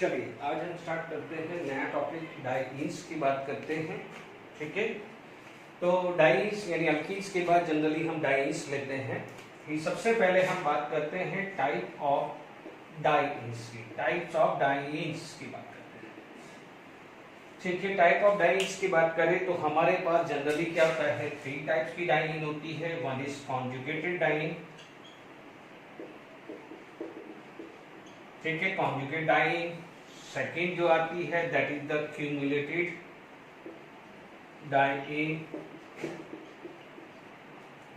चलिए आज हम स्टार्ट करते हैं नया टॉपिक, डाइईन्स की बात करते हैं। ठीक है, तो डाइईन्स यानी अल्कीन्स के बाद जनरली हम डाइईन्स लेते हैं। कि सबसे पहले हम बात करते हैं टाइप ऑफ डाइईन्स की, टाइप्स ऑफ डाइईन्स की बात करते हैं। ठीक है, टाइप ऑफ डाइईन्स की बात करें तो हमारे पास जनरली क्या होता है, 3 टाइप्स की डाइईन होती है। वन इज कॉन्जुगेटेड डाइईन, ठीक है, कॉन्जुगेट डाइईन। सेकेंड जो आती है that is the cumulated diene.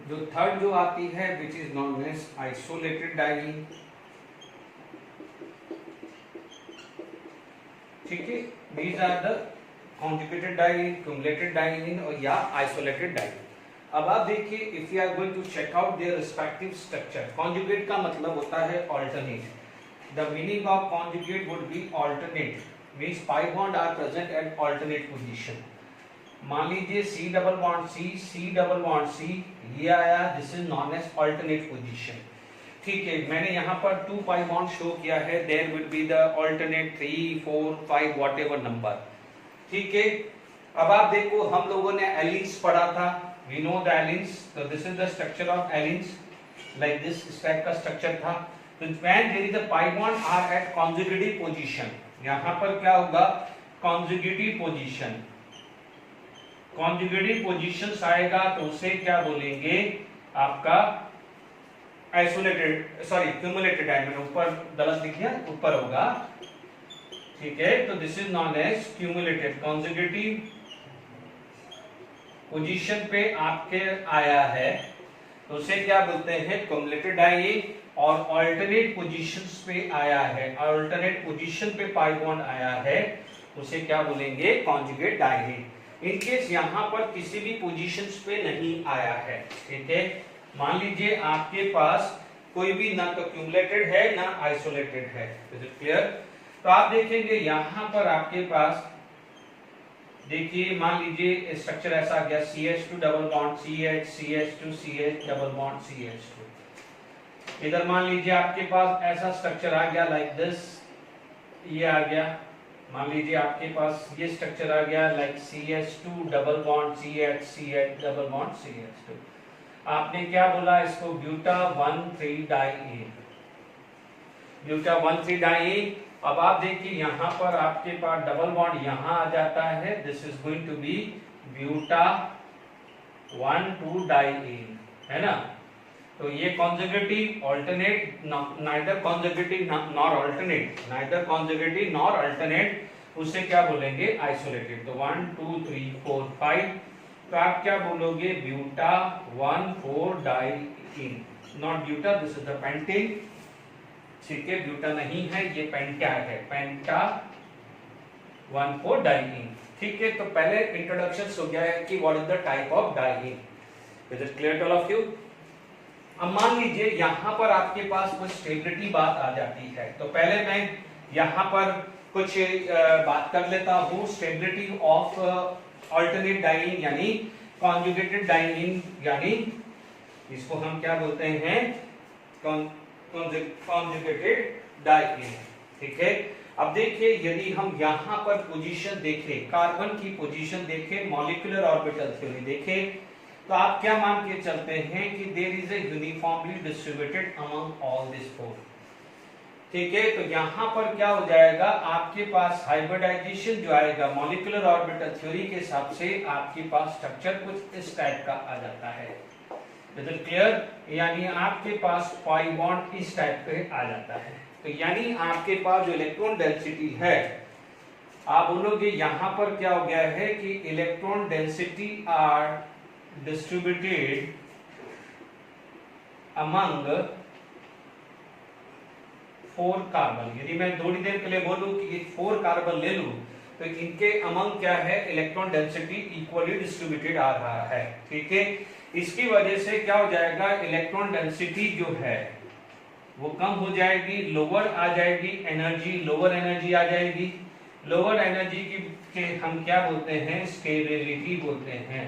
जो थर्ड जो आती है which is known as isolated diene. ठीक है, these are the conjugated diene, cumulated diene और या आइसोलेटेड डाइईन। अब आप देखिए, if you are going to check out their respective structure, conjugate का मतलब होता है alternate. The meaning of conjugate would be alternate, means pi bond are present at alternate position. मान लीजिए C डबल बॉन्ड C, ये आया, this is known as alternate position. ठीक है, मैंने यहाँ पर 2 pi bond शो किया है, there will be the alternate 3, 4, 5 whatever number. ठीक है, अब आप देखो हम लोगों ने एलिन्स पढ़ा था, we know the एलिन्स, so this is the structure of एलिन्स, like this इस टाइप का स्ट्रक्चर था। तो when there is a pi bond are at conjugative position, यहाँ पर क्या होगा, conjugative position, conjugative positions आएगा तो उसे क्या बोलेंगे, आपका आइसोलेटेड, सॉरी क्यूमुलेटेड डाइईन, ऊपर गलत लिख दिया, ऊपर होगा। ठीक है, तो this is known as cumulated, conjugative position पे आपके आया है तो उसे क्या बोलते हैं, क्यूमुलेटेड डाइईन। और ऑल्टरनेट पोजीशंस पे आया है, ऑल्टरनेट पोजीशन पे पाई बॉन्ड आया है, उसे क्या बोलेंगे, कॉन्जुगेट डाइईन। इन केस यहाँ पर किसी भी पोजीशंस पे नहीं आया है, ठीक है, मान लीजिए आपके पास कोई भी ना तो क्यूमुलेटेड है ना आइसोलेटेड है, इज इट क्लियर। तो आप देखेंगे यहाँ पर आपके पास, देखिए मान लीजिए स्ट्रक्चर ऐसा आ गया, CH2 double bond CH, CH2 CH double bond CH2। इधर मान लीजिए आपके पास ऐसा स्ट्रक्चर आ गया लाइक दिस, ये आ गया, मान लीजिए आपके पास ये स्ट्रक्चर आ गया like CH2 double bond CH, CH double bond CH2। आपने क्या बोला इसको, ब्यूटा 1,3 डाइईन, ब्यूटा 1,3 डाइईन। अब आप देखिए यहाँ पर आपके पास डबल बॉन्ड यहाँ आ जाता है, this is going to be buta 1,2 diene, है ना। तो ये conjugative alternate, neither conjugative nor alternate, neither conjugative nor alternate, उसे क्या बोलेंगे, आइसोलेटेड। तो 1, 2, 3, 4, 5, तो आप क्या बोलोगे, buta 1,4 diene, not buta, this is the pentane. ठीक है, ब्यूटा नहीं है, ये पेंटा है, पेंटा 1,4 डाइईन। ठीक है, तो पहले इंट्रोडक्शन हो गया है कि what is the type of diene, is it clear to all of you. अब मान लीजिए यहाँ पर आपके पास कुछ स्टेबिलिटी बात आ जाती है, तो पहले मैं यहाँ पर कुछ बात कर लेता हूँ, स्टेबिलिटी ऑफ ऑल्टरनेट डाइईन यानी कॉन्जुगेटेड डाइईन, यानी इसको हम क्या बोलते हैं, कॉन्जुगेटेड डाइईन। ठीक है, अब देखिए यदि हम यहाँ पर पोजीशन देखें, कार्बन की पोजीशन देखें, मॉलिक्यूलर ऑर्बिटल थ्योरी देखें, तो आप क्या मान के चलते हैं कि there is a uniformly distributed among all this 4। ठीक है, तो यहाँ पर क्या हो जाएगा, आपके पास हाइब्रिडाइजेशन जो आएगा मॉलिक्यूलर ऑर्बिटल थ्योरी के हिसाब से, आपके पास स्ट्रक्चर कुछ इस टाइप का आ जाता है, इज इट क्लियर, यानी आपके पास पाई बॉन्ड इस टाइप पे आ जाता है। तो यानी आपके पास जो इलेक्ट्रॉन डेंसिटी है, आप बोलोगे यहाँ पर क्या हो गया है कि electron density are distributed among 4 carbon. यदि मैं थोड़ी देर के लिए बोलूं कि 4 कार्बन ले लूं, तो इनके अमंग क्या है, इलेक्ट्रॉन डेंसिटी इक्वली डिस्ट्रीब्यूटेड आ रहा है। ठीक है, इसकी वजह से क्या हो जाएगा, इलेक्ट्रॉन डेंसिटी जो है वो कम हो जाएगी, लोअर आ जाएगी एनर्जी, लोअर एनर्जी आ जाएगी। लोअर एनर्जी के हम क्या बोलते हैं, स्टेबिलिटी बोलते हैं।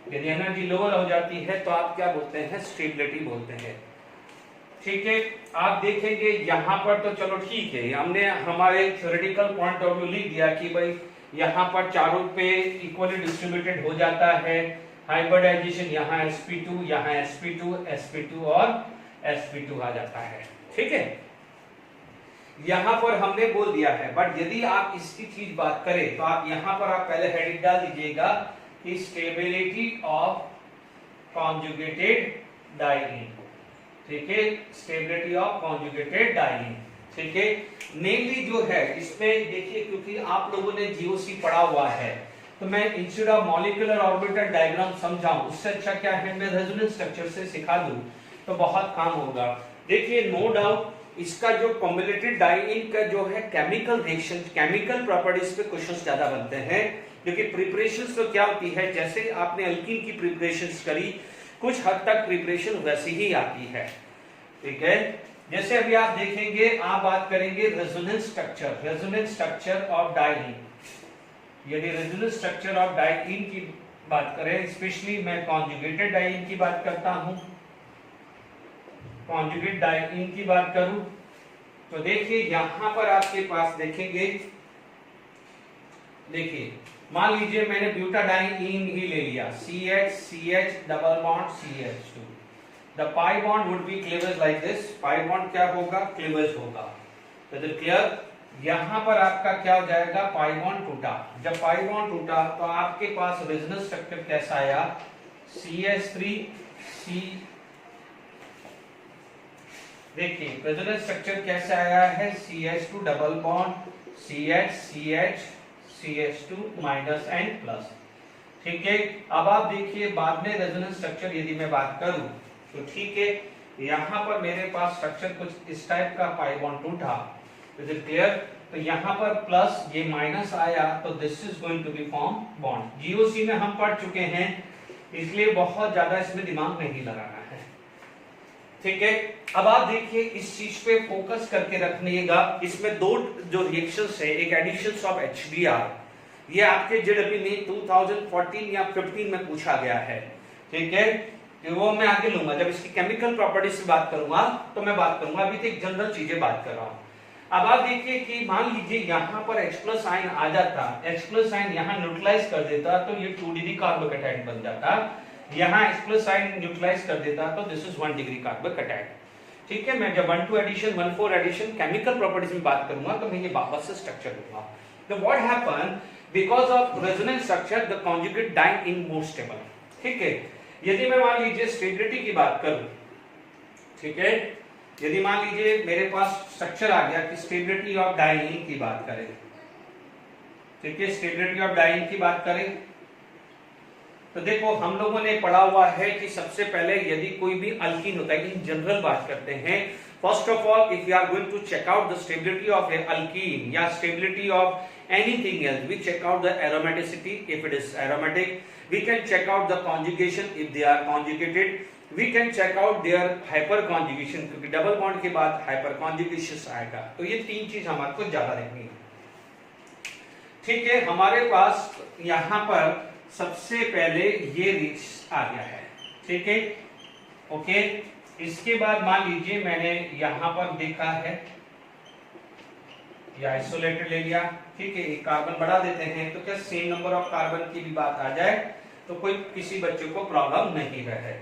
यदि एनर्जी लोअर हो जाती है तो आप क्या बोलते हैं, स्टेबिलिटी बोलते हैं। ठीक है, आप देखेंगे यहाँ पर तो चलो ठीक है, हमने हमारे थ्योरेटिकल पॉइंट ऑफ व्यू लिख दिया कि भाई यहाँ पर चारों पे इक्वली डिस्ट्रीब्यूटेड हो जाता है। हाइब्रिडाइजेशन यहाँ sp2, यहाँ sp2, sp2 और sp2 आ जाता है। ठीक है, यहाँ पर हमने बोल दिया है। बट यदि आप इसकी चीज बात करें तो आप यहाँ पर आप पहले हेडिंग डाल दीजिएगा कि स्टेबिलिटी ऑफ कॉन्जुगेटेड डाइईन। ठीक है, स्टेबिलिटी ऑफ कॉन्जुगेटेड डाइईन। ठीक है, मेनली जो है इसमें देखिए, क्योंकि आप लोगों ने जीओसी पढ़ा हुआ है तो मैं instead of molecular orbital diagram समझाऊं, उससे अच्छा क्या है मैं रेजोनेंस स्ट्रक्चर से सिखा दूं तो बहुत काम होगा। देखिए, नो डाउट इसका जो कॉम्बिनेटेड डाइईन का जो है केमिकल रिएक्शन, केमिकल प्रॉपर्टीज पे क्वेश्चंस ज्यादा बनते हैं, क्योंकि प्रिपरेशंस तो क्या होती है, जैसे आपने अल्कीन की प्रिपरेशंस करी कुछ हद तक प्रिपरेशन वैसी ही आती है। ठीक है, जैसे अभी आप देखेंगे, आप बात करेंगे resonance structure, resonance structure of diene. यदि रेजोनेंस स्ट्रक्चर ऑफ डाइईन की बात करें, स्पेशली मैं कॉन्जुगेटेड डाइईन की बात करता हूं, कॉन्जुगेट डाइईन की बात करूं तो देखिए यहां पर आपके पास देखेंगे, देखिए मान लीजिए मैंने ब्यूटाडाइईन ही ले लिया, CH CH double bond CH2, the pi bond would be cleavage like this. Pi bond क्या होगा, क्लीवेज होगा। तो इज इट क्लियर? यहां पर आपका क्या हो जाएगा, पाई बॉन्ड टूटा। जब पाई बॉन्ड टूटा तो आपके पास रेजोनेंस स्ट्रक्चर कैसा आया, CH3 C। देखिए रेजोनेंस स्ट्रक्चर कैसे आया है, CH2 double bond CH CH CH2 minus N plus. ठीक है, अब आप देखिए बाद में रेजोनेंस स्ट्रक्चर यदि मैं बात करूं तो ठीक है, यहां पर मेरे पास स्ट्रक्चर कुछ इस टाइप का, पाई बॉन्ड टूटा। Is it clear? तो यहां पर प्लस ये माइनस आया तो this is going to be form bond. GOC में हम पढ़ चुके हैं, इसलिए बहुत ज्यादा इसमें दिमाग नहीं लगाना है। ठीक है, अब आप देखिए इस चीज पे फोकस करके रखिएगा। इसमें दो जो रिएक्शंस है, एक एडिशन ऑफ HBr, ये आपके जेडब्ल्यू में 2014 या 15 में पूछा गया है। ठीक है, तो वो मैं आगे लूंगा, जब इसकी केमिकल प्रॉपर्टीज से बात करूंगा तो मैं बात करूंगा, अभी तो एक जनरल चीजें बात कर रहा हूं। अब आप देखिए कि मान लीजिए यहाँ पर H+ आयन आ जाता, H+ आयन यहाँ न्यूट्रलाइज कर देता तो ये 2 डिग्री कार्बोकैटायन बन जाता। यहाँ H+ आयन न्यूट्रलाइज कर देता तो दिस इज 1 डिग्री कार्बोकैटायन। ठीक है, मैं जब 1,2 एडिशन 1,4 एडिशन केमिकल प्रॉपर्टीज में बात करूंगा तो मैं ये वापस से स्ट्रक्चर दूंगा। तो what happen, because of resonance structure the conjugate diene more stable. ठीक है, यदि मैं मान लीजिए स्टेबिलिटी की बात करूं, ठीक है, यदि मान लीजिए मेरे पास स्ट्रक्चर आ गया कि स्टेबिलिटी ऑफ डाइईन की बात करें, ठीक है, स्टेबिलिटी ऑफ डाइईन की बात करें तो देखो हम लोगों ने पढ़ा हुआ है कि सबसे पहले यदि कोई भी अल्कीन होता है, इन जनरल बात करते हैं, first of all if you are going to check out the stability of a alkene या stability of anything else, we check out the aromaticity if it is aromatic, we can check out the conjugation if they are conjugated, we can check out their hyper conjugation, क्योंकि double bond के बाद hyper conjugation आएगा। तो ये तीन चीज हमारे को ज्यादा देखनी है। ठीक है, हमारे पास यहाँ पर सबसे पहले ये रिच आ गया है। ठीक है, ओके, इसके बाद मान लीजिए मैंने यहाँ पर देखा है या आइसोलेटेड ले लिया। ठीक है, एक कार्बन बढ़ा देते हैं तो क्या सेम नंबर ऑफ कार्बन की भी बात आ जाए तो कोई किसी बच्चे को प्रॉब्लम नहीं है।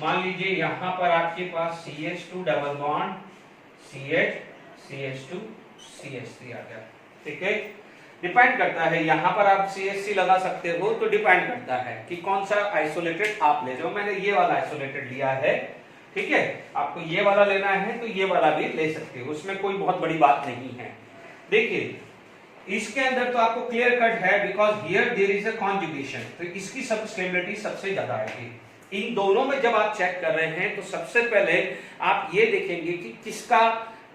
मान लीजिए यहाँ पर आपके पास CH2 double bond CH CH2 CH3 आ गया। ठीक है, डिपेंड करता है, यहाँ पर आप CH3 लगा सकते हो तो डिपेंड करता है कि कौन सा आइसोलेटेड आप ले रहे हो। मैंने ये वाला आइसोलेटेड लिया है। ठीक है, आपको ये वाला लेना है तो ये वाला भी ले सकते हो, उसमें कोई बहुत बड़ी बात नहीं है। देखिए इसके अंदर तो आपको क्लियर कट है, because here there is a conjugation, तो इसकी सब स्टेबिलिटी सबसे ज्यादा आएगी। इन दोनों में जब आप चेक कर रहे हैं तो सबसे पहले आप ये देखेंगे कि किसका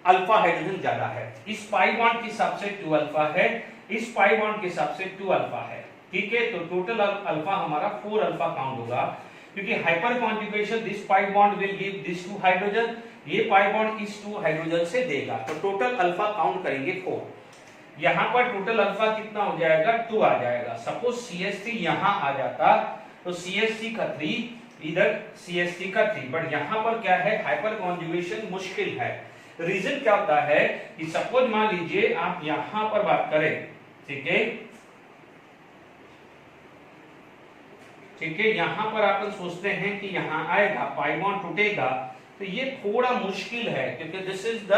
अल्फा हाइड्रोजन ज्यादा है। इस पाई बॉन्ड के हिसाब से 2 अल्फा है, इस पाई बॉन्ड के हिसाब से 2 अल्फा है। ठीक है, तो टोटल अल्फा हमारा 4 अल्फा काउंट होगा, क्योंकि hyper conjugation this pi bond will give this 2 hydrogen, ये पाई बॉन्ड इस 2 हाइड्रोजन से देगा, तो टोटल अल्फा काउंट करेंगे 4। यहाँ पर टोटल अल्फा कितना हो जाएगा, 2 आ जाएगा। सपोज CH3 यहाँ आ जाता तो CH3 का 3, इधर CH3 का 3, बट यहां पर क्या है, हाइपर कॉन्जुगेशन मुश्किल है। रीजन क्या होता है कि सपोज मान लीजिए आप यहां पर बात करें, ठीक है, ठीक है, यहां पर आप सोचते हैं कि यहां आएगा पाई बॉन्ड टूटेगा, तो ये थोड़ा मुश्किल है क्योंकि this is the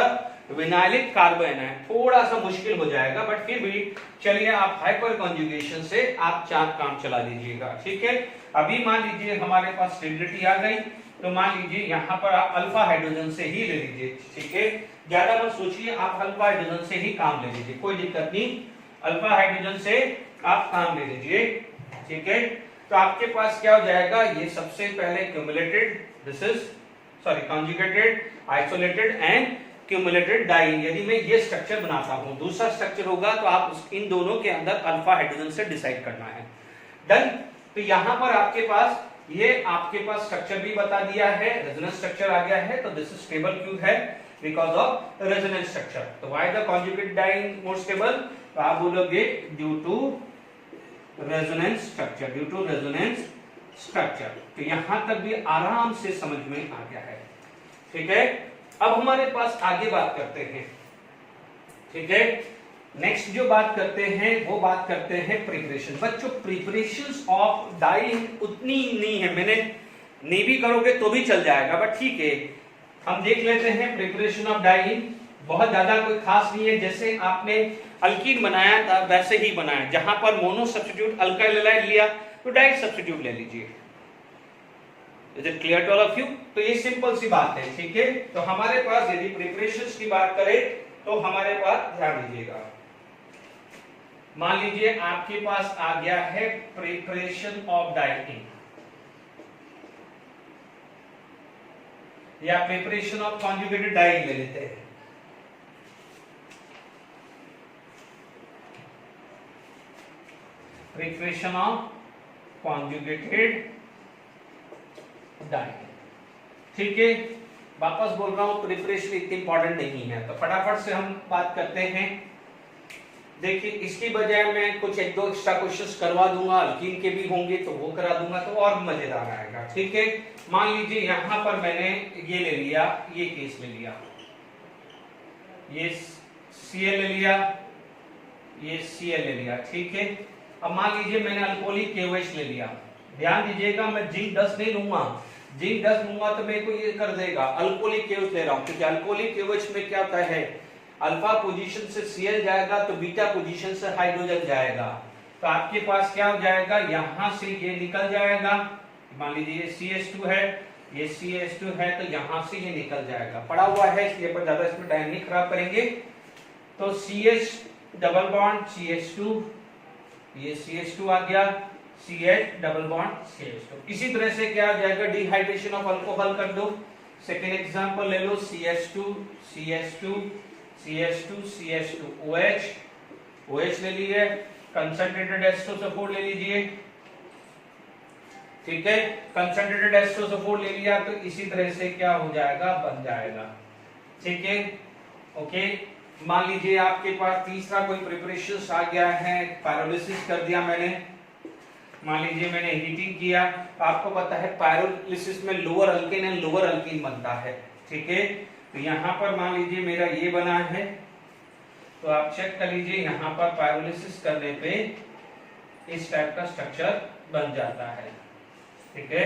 vinylic carbon है, थोड़ा सा मुश्किल हो जाएगा, बट फिर भी चलिए आप हाइपर कॉन्जुगेशन से आप चार काम चला लीजिएगा, ठीक है। अभी मान लीजिए हमारे पास स्टेबिलिटी आ गई, तो मान लीजिए यहां पर आप अल्फा हाइड्रोजन से ही ले लीजिए, ठीक है, ज्यादा मत सोचिए, आप अल्फा हाइड्रोजन से ही काम ले लीजिए, कोई दिक्कत नहीं, अल्फा हाइड्रोजन से आप काम ले लीजिए, ठीक है। तो आपके पास क्या हो जाएगा, ये सबसे पहले cumulated, this is sorry conjugated, isolated and cumulated die, यदि मैं ये स्ट्रक्चर बनाता हूं, दूसरा स्ट्रक्चर होगा तो आप इन दोनों के अंदर अल्फा हाइड्रोजन से डिसाइड करना है। डन। तो यहां पर आपके पास ये आपके पास स्ट्रक्चर भी बता दिया है, रेजोनेंस स्ट्रक्चर आ गया है, तो दिस इज स्टेबल क्यों है, बिकॉज ऑफ रेजोनेंस स्ट्रक्चर। तो why the conjugate die more stable, तो आप बोलोगे due to resonance structure, due to resonance structure. तो यहां तक भी आराम से समझ में आ गया है, ठीक है। अब हमारे पास आगे बात करते हैं, ठीक है, नेक्स्ट जो बात करते हैं वो बात करते हैं प्रिपरेशन। बच्चों प्रिपरेशंस ऑफ डाइंग उतनी नहीं है, मैंने नहीं भी करोगे तो भी चल जाएगा, बट ठीक है हम देख लेते हैं। प्रिपरेशन ऑफ डाइंग बहुत ज्यादा कोई खास नहीं है, जैसे आपने अल्कीन बनाया था वैसे ही बनाया, जहां पर मोनो सब्स्टिट्यूट अल्काइल हैलाइड लिया तो डाई सब्स्टिट्यूट ले लीजिए। Is it clear to all of you? तो ये सिंपल सी बात है, ठीक है। तो हमारे पास यदि प्रिपरेशंस की बात करें तो हमारे पास ध्यान दीजिएगा, मान लीजिए आपके पास आ गया है प्रिपरेशन ऑफ डाइंग या प्रिपरेशन ऑफ कॉन्जुगेटेड डाइंग ले लेते हैं। प्रिपरेशन ऑफ कॉन्जुगेटेड डाइंग, ठीक है। वापस बोल रहा हूं प्रिपरेशन इतनी इंपॉर्टेंट नहीं है, तो फटाफट से हम बात करते हैं। देखिए इसकी बजाय मैं कुछ एक दो एक्स्ट्रा क्वेश्चंस करवा दूंगा, अल्कीन के भी होंगे तो वो करा दूंगा, तो और मजेदार आएगा, ठीक है। मान लीजिए यहां पर मैंने ये ले लिया, ये केस ले लिया, ये Cl ले लिया, ये Cl ले लिया, ठीक है। अब मान लीजिए मैंने अल्कोहलिक KOH ले लिया, ध्यान दीजिएगा मैं जिंक 10 नहीं लूंगा, जिंक 10 लूंगा तो मेरे को ये कर देगा, अल्कोहलिक KOH ले रहा हूं, क्योंकि अल्कोहलिक KOH में क्या होता है, अल्फा पोजीशन से Cl जाएगा तो बीटा पोजीशन से हाइड्रोजन जाएगा, तो आपके पास क्या हो जाएगा, यहां से ये निकल जाएगा, मान लीजिए ये CH2 है, ये CH2 है, तो यहां से ये निकल जाएगा, पड़ा हुआ है इसलिए पर ज्यादा इसमें टाइम नहीं खराब करेंगे। तो CH डबल बॉन्ड CH2, ये CH2 आ गया, CH डबल बॉन्ड CH2। इसी तरह से क्या आ जाएगा, डिहाइड्रेशन ऑफ अल्कोहल कर दो, सेकेंड एग्जांपल ले लो, CH2 CH2 CH2 CH2 OH, OH ले लीजिए, कंसंट्रेटेड एस्टोसल्फोर ले लीजिए, ठीक है, कंसंट्रेटेड एस्टोसल्फोर ले लिया, तो इसी तरह से क्या हो जाएगा, बन जाएगा, ठीक है, ओके। मान लीजिए आपके पास तीसरा कोई प्रिपरेशन आ गया है, पायरोलिसिस कर दिया मैंने, मान लीजिए मैंने हीटिंग किया, आपको पता है पायरोलिसिस में lower alkane and lower alkyne बनता है, ठीक है। तो यहां पर मान लीजिए मेरा ये बना है, तो आप चेक कर लीजिए यहां पर पायरोलिसिस करने पे इस टाइप का स्ट्रक्चर बन जाता है, ठीक है,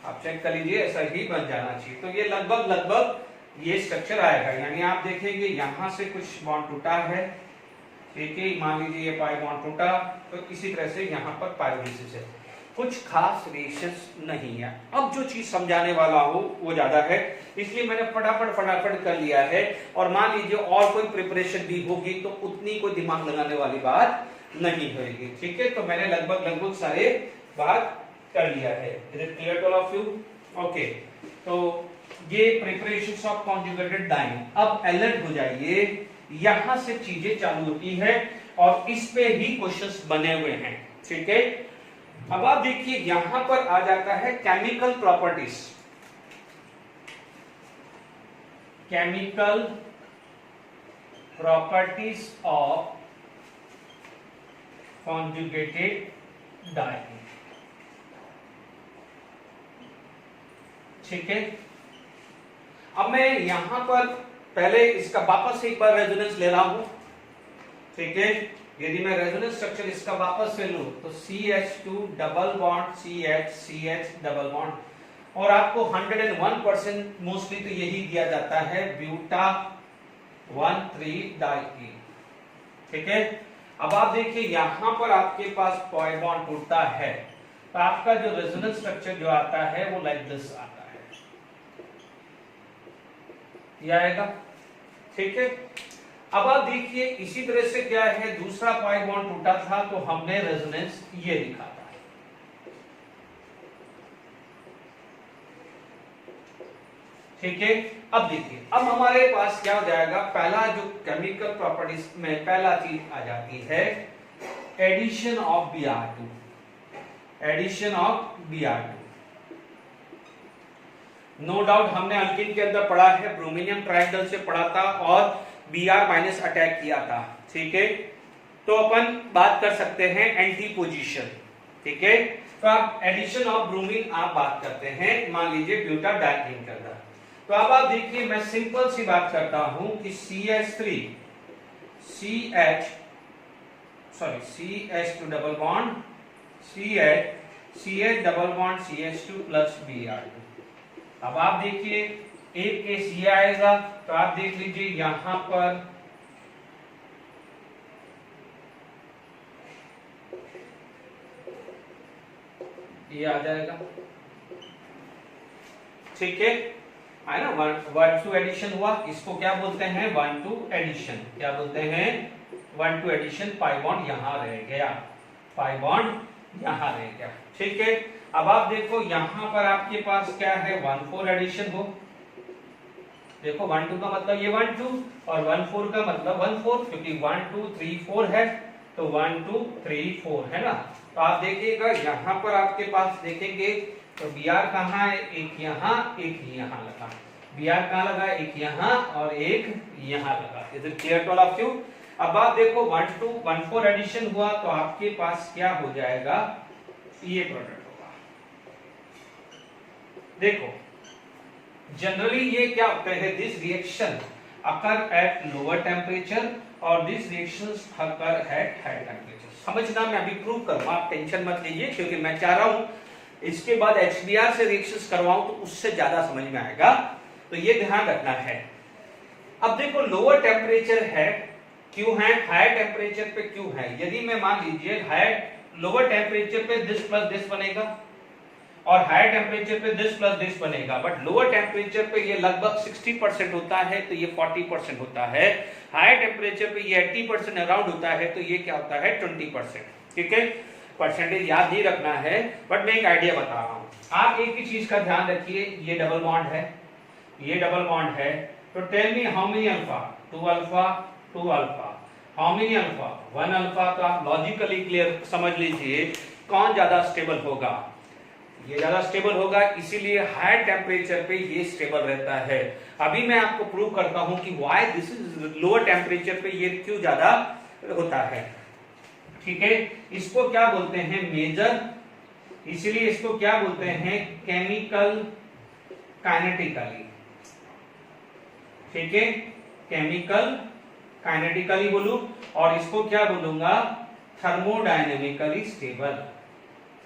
आप चेक कर लीजिए ऐसा ही बन जाना चाहिए। तो ये लगभग ये स्ट्रक्चर आएगा, यानी आप देखेंगे यहां से कुछ बॉन्ड टूटा है, ठीक है, मान लीजिए ये पाई बॉन्ड टूटा, तो इसी तरह से यहाँ पर पायरोलिसिस है, कुछ खास रिएक्शंस नहीं है। अब जो चीज समझाने वाला हो वो ज्यादा है, इसलिए मैंने फटाफट कर लिया है, और मान लीजिए और कोई प्रिपरेशन भी होगी तो उतनी कोई दिमाग लगाने वाली बात नहीं होगी, ठीक है। तो मैंने लगभग सारे बात कर लिया है, is it clear to all of you? Okay, तो ये प्रिपरेशंस ऑफ कॉन्जुगेटेड डाइंग। अब अलर्ट हो जाइए, यहां से चीजें चालू होती है और इस पे ही क्वेश्चंस बने हुए हैं, ठीक है। अब आप देखिए यहां पर आ जाता है chemical properties, chemical properties of conjugated diene. ठीक है, अब मैं यहां पर पहले इसका वापस एक बार रेजोनेंस ले रहा हूं। ठीक है, यदि मैं रेजोनेंस स्ट्रक्चर इसका वापस से लूं तो CH2 double bond CH double bond, और आपको 101% मोस्टली तो यही दिया जाता है ब्यूटा 1,3 डाई। ठीक है, अब आप देखिए यहां पर आपके पास pi बॉन्ड टूटता है तो आपका जो रेजोनेंस स्ट्रक्चर जो आता है वो लाइक दिस आता है, ये आएगा। ठीक है, अब आप देखिए इसी तरह से क्या है, दूसरा pi बॉन्ड टूटा था तो हमने रेजोनेंस ये लिखा था। ठीक है, अब देखिए अब हमारे पास क्या हो जाएगा, पहला जो केमिकल प्रॉपर्टीज में पहला चीज आ जाती है addition of Br2, addition of Br2। No doubt हमने अल्कीन के अंदर पढ़ा है, ब्रोमीनियम ट्रायंगल से पढ़ा था और Br माइनस अटैक किया था। ठीक है, तो अपन बात कर सकते हैं एंटी पोजीशन। ठीक है, तो आप एडिशन ऑफ ब्रोमीन आप बात करते हैं, मान लीजिए ब्यूटा डाइईन के अंदर, तो अब आप देखिए मैं सिंपल सी बात करता हूं कि CH2 double bond CH double bond CH2 plus Br2। अब आप देखिए एक केस ये आएगा, तो आप देख लीजिए यहां पर ये आ जाएगा। ठीक है ना, 1-2 एडिशन हुआ, इसको क्या बोलते हैं 1-2 एडिशन, क्या बोलते हैं 1-2 एडिशन, पाई बॉन्ड यहां रह गया, पाई बॉन्ड यहां रह गया। ठीक है, अब आप देखो यहां पर आपके पास क्या है 1-4 एडिशन हो, देखो 1-2 का मतलब ये 1-2 और 1-4 का मतलब 1-4, क्योंकि 1-2-3-4 है तो 1-2-3-4 है ना। तो आप देखिएगा यहां पर आपके पास देखेंगे तो Br कहाँ है, एक यहाँ एक यहाँ लगा, Br कहाँ लगा, एक यहाँ और एक यहाँ लगा। Is it clear to all of you? अब आप देखो 1-2-1-4 एडिशन हुआ तो आपके पास क्या हो जाएगा, ये प्रोडक्ट होगा। देखो जनरली ये क्या होता है, this reaction occur at lower temperature और this reactions occur at high temperature. समझना, मैं अभी प्रूव करूंगा, आप टेंशन मत लीजिए, क्योंकि मैं चाह रहा हूं इसके बाद HBr से रिएक्शंस करवाऊं तो उससे ज्यादा समझ में आएगा, तो ये ध्यान रखना है। अब देखो लोअर टेम्परेचर है, क्यों है, हायर टेम्परेचर पे क्यों है, यदि मैं मान लीजिए हायर लोअर टेम्परेचर पे दिस प्लस दिस बनेगा और हायर टेम्परेचर पे दिस प्लस दिस बनेगा, बट लोअर टेम्परेचर पे ये लगभग 60% होता है तो ये 40% होता है, हायर टेम्परेचर पे ये 80% अराउंड होता है तो ये क्या होता है 20%। ठीक है, परसेंटेज याद नहीं रखना है, बट मैं एक आइडिया बता रहा हूं। आप एक ही चीज का ध्यान रखिए, ये डबल बॉन्ड है, ये डबल बॉन्ड है, तो tell me how many alpha, 2 alpha, 2 alpha, how many alpha, 1 alpha. तो आप लॉजिकली क्लियर समझ लीजिए कौन ज्यादा स्टेबल होगा, ये ज्यादा स्टेबल होगा, इसीलिए हायर टेम्परेचर पे ये स्टेबल रहता है। अभी मैं आपको प्रूव करता हूं कि why this is lower temperature पे ये क्यों ज्यादा होता है। ठीक है, इसको क्या बोलते हैं मेजर, इसलिए इसको क्या बोलते हैं केमिकल काइनेटिकली। ठीक है, केमिकल काइनेटिकली बोलूं, और इसको क्या बोलूंगा थर्मोडायनेमिकली स्टेबल,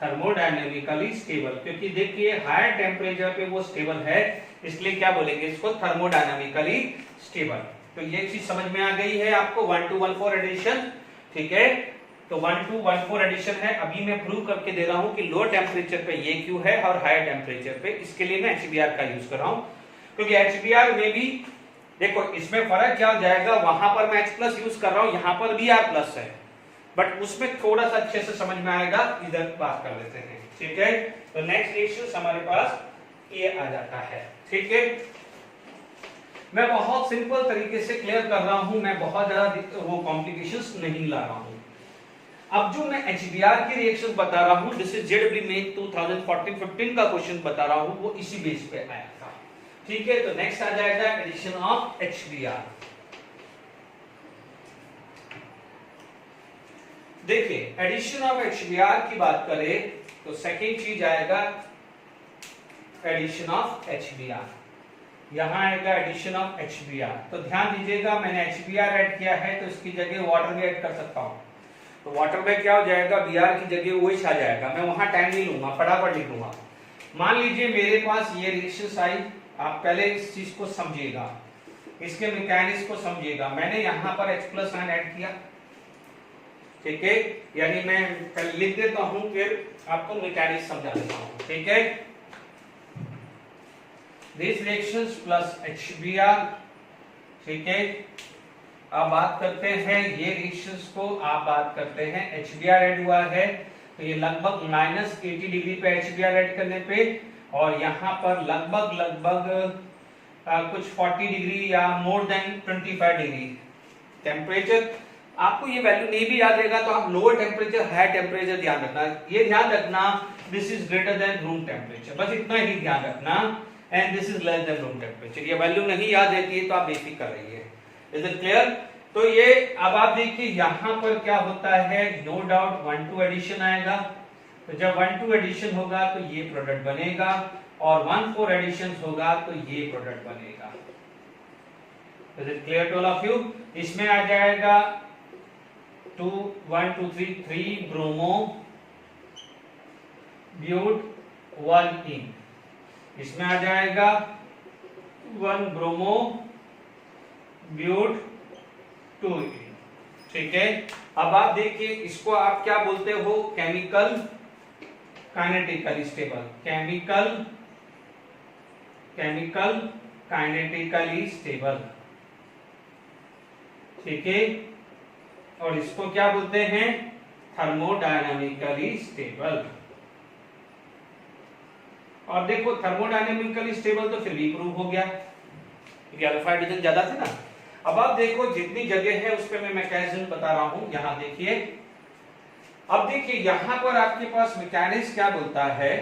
थर्मोडायनेमिकली स्टेबल, क्योंकि देखिए हायर टेम्परेचर पे वो स्टेबल है, इसलिए क्या बोलेंगे इसको थर्मोडायनेमिकली स्टेबल। तो ये चीज समझ में आ गई है आपको 1-2-1-4 एडिशन। ठीक है, तो 1-2-1-4 एडिशन है। अभी मैं प्रूव करके दे रहा हूं कि लो टेम्परेचर पे ये क्यों है और हायर टेम्परेचर पे, इसके लिए मैं HBr का यूज कर रहा हूं, क्योंकि HBr में भी देखो इसमें फर्क क्या हो जाएगा, वहां पर मैं H+ यूज कर रहा हूं, यहां पर भी R+ है, बट उसमें थोड़ा सा अच्छे से समझ में आएगा, इधर बात कर लेते हैं। ठीक है, तो नेक्स्ट रिएक्शन हमारे पास ये आ जाता है। ठीक है, मैं बहुत सिंपल तरीके से क्लियर कर रहा हूं, मैं बहुत ज्यादा वो कॉम्प्लिकेशंस नहीं ला रहा हूं। अब जो मैं HBr की रिएक्शन बता रहा हूं, दिस इज ZW में 2014-15 का क्वेश्चन बता रहा हूं, वो इसी बेस पे आया था। ठीक है, तो नेक्स्ट आ जाएगा एडिशन ऑफ HBr। देखिए एडिशन ऑफ HBr की बात करें तो सेकेंड चीज आएगा एडिशन ऑफ HBr, यहाँ आएगा एडिशन ऑफ HBr। तो ध्यान दीजिएगा मैंने HBr ऐड किया है तो इसकी जगह वाटर भी ऐड कर सकता हूँ। तो वाटर में क्या हो जाएगा, Br की जगह OH आ जाएगा, मैं वहां टाइम नहीं लूंगा, फटाफट लिख दूंगा। मान लीजिए मेरे पास ये रिएक्शन आई, आप पहले इस चीज को समझिएगा, इसके मैकेनिज्म को समझिएगा। मैंने यहाँ पर H+ आयन ऐड किया, ठीक है, यानी मैं लिख देता हूं फिर आपको मैकेनिज्म समझा देता हूं, ठीक है। दिस रिएक्शंस प्लस HBr, ठीक है। अब बात करते हैं ये रिएक्शंस को, आप बात करते हैं HBr ऐड हुआ है तो ये लगभग -80 डिग्री पे HBr ऐड करने पे, और यहाँ पर लगभग कुछ 40 डिग्री या मोर देन 25 डिग्री टेम्परेचर। आपको ये वैल्यू नहीं भी याद रहेगा तो आप लोअर टेम्परेचर हाई टेम्परेचर ध्यान रखना, ये ध्यान रखना this is greater than room temperature, बस इतना ही ध्यान रखना, and this is less than room temperature. ये वैल्यू नहीं याद रहती है तो आप बेफिक्र रहिए। Is it clear? तो ये अब आप देखिए यहाँ पर क्या होता है, नो डाउट 1,2 एडिशन आएगा, तो जब 1,2 एडिशन होगा तो ये प्रोडक्ट बनेगा, और 1,4 एडिशन होगा तो ये प्रोडक्ट बनेगा। Is it clear to all of you? इसमें आ जाएगा 1 2 3 ब्रोमो ब्यूट 1 इन, इसमें आ जाएगा 1 ब्रोमो ब्यूट 2 इन, ठीक है। अब आप देखिए इसको आप क्या बोलते हो, chemical kinetically stable, chemical kinetically stable, ठीक है। और इसको क्या बोलते हैं, थर्मोडायनामिकली स्टेबल। और देखो थर्मोडायनामिकली स्टेबल तो फिर भी प्रूव हो गया क्योंकि अल्फा हाइड्रोजन ज्यादा थे ना। अब आप देखो जितनी जगह है उस पे मैं मैकेनिज्म बता रहा हूं, यहां देखिए। अब देखिए यहां पर आपके पास मैकेनिज्म क्या बोलता है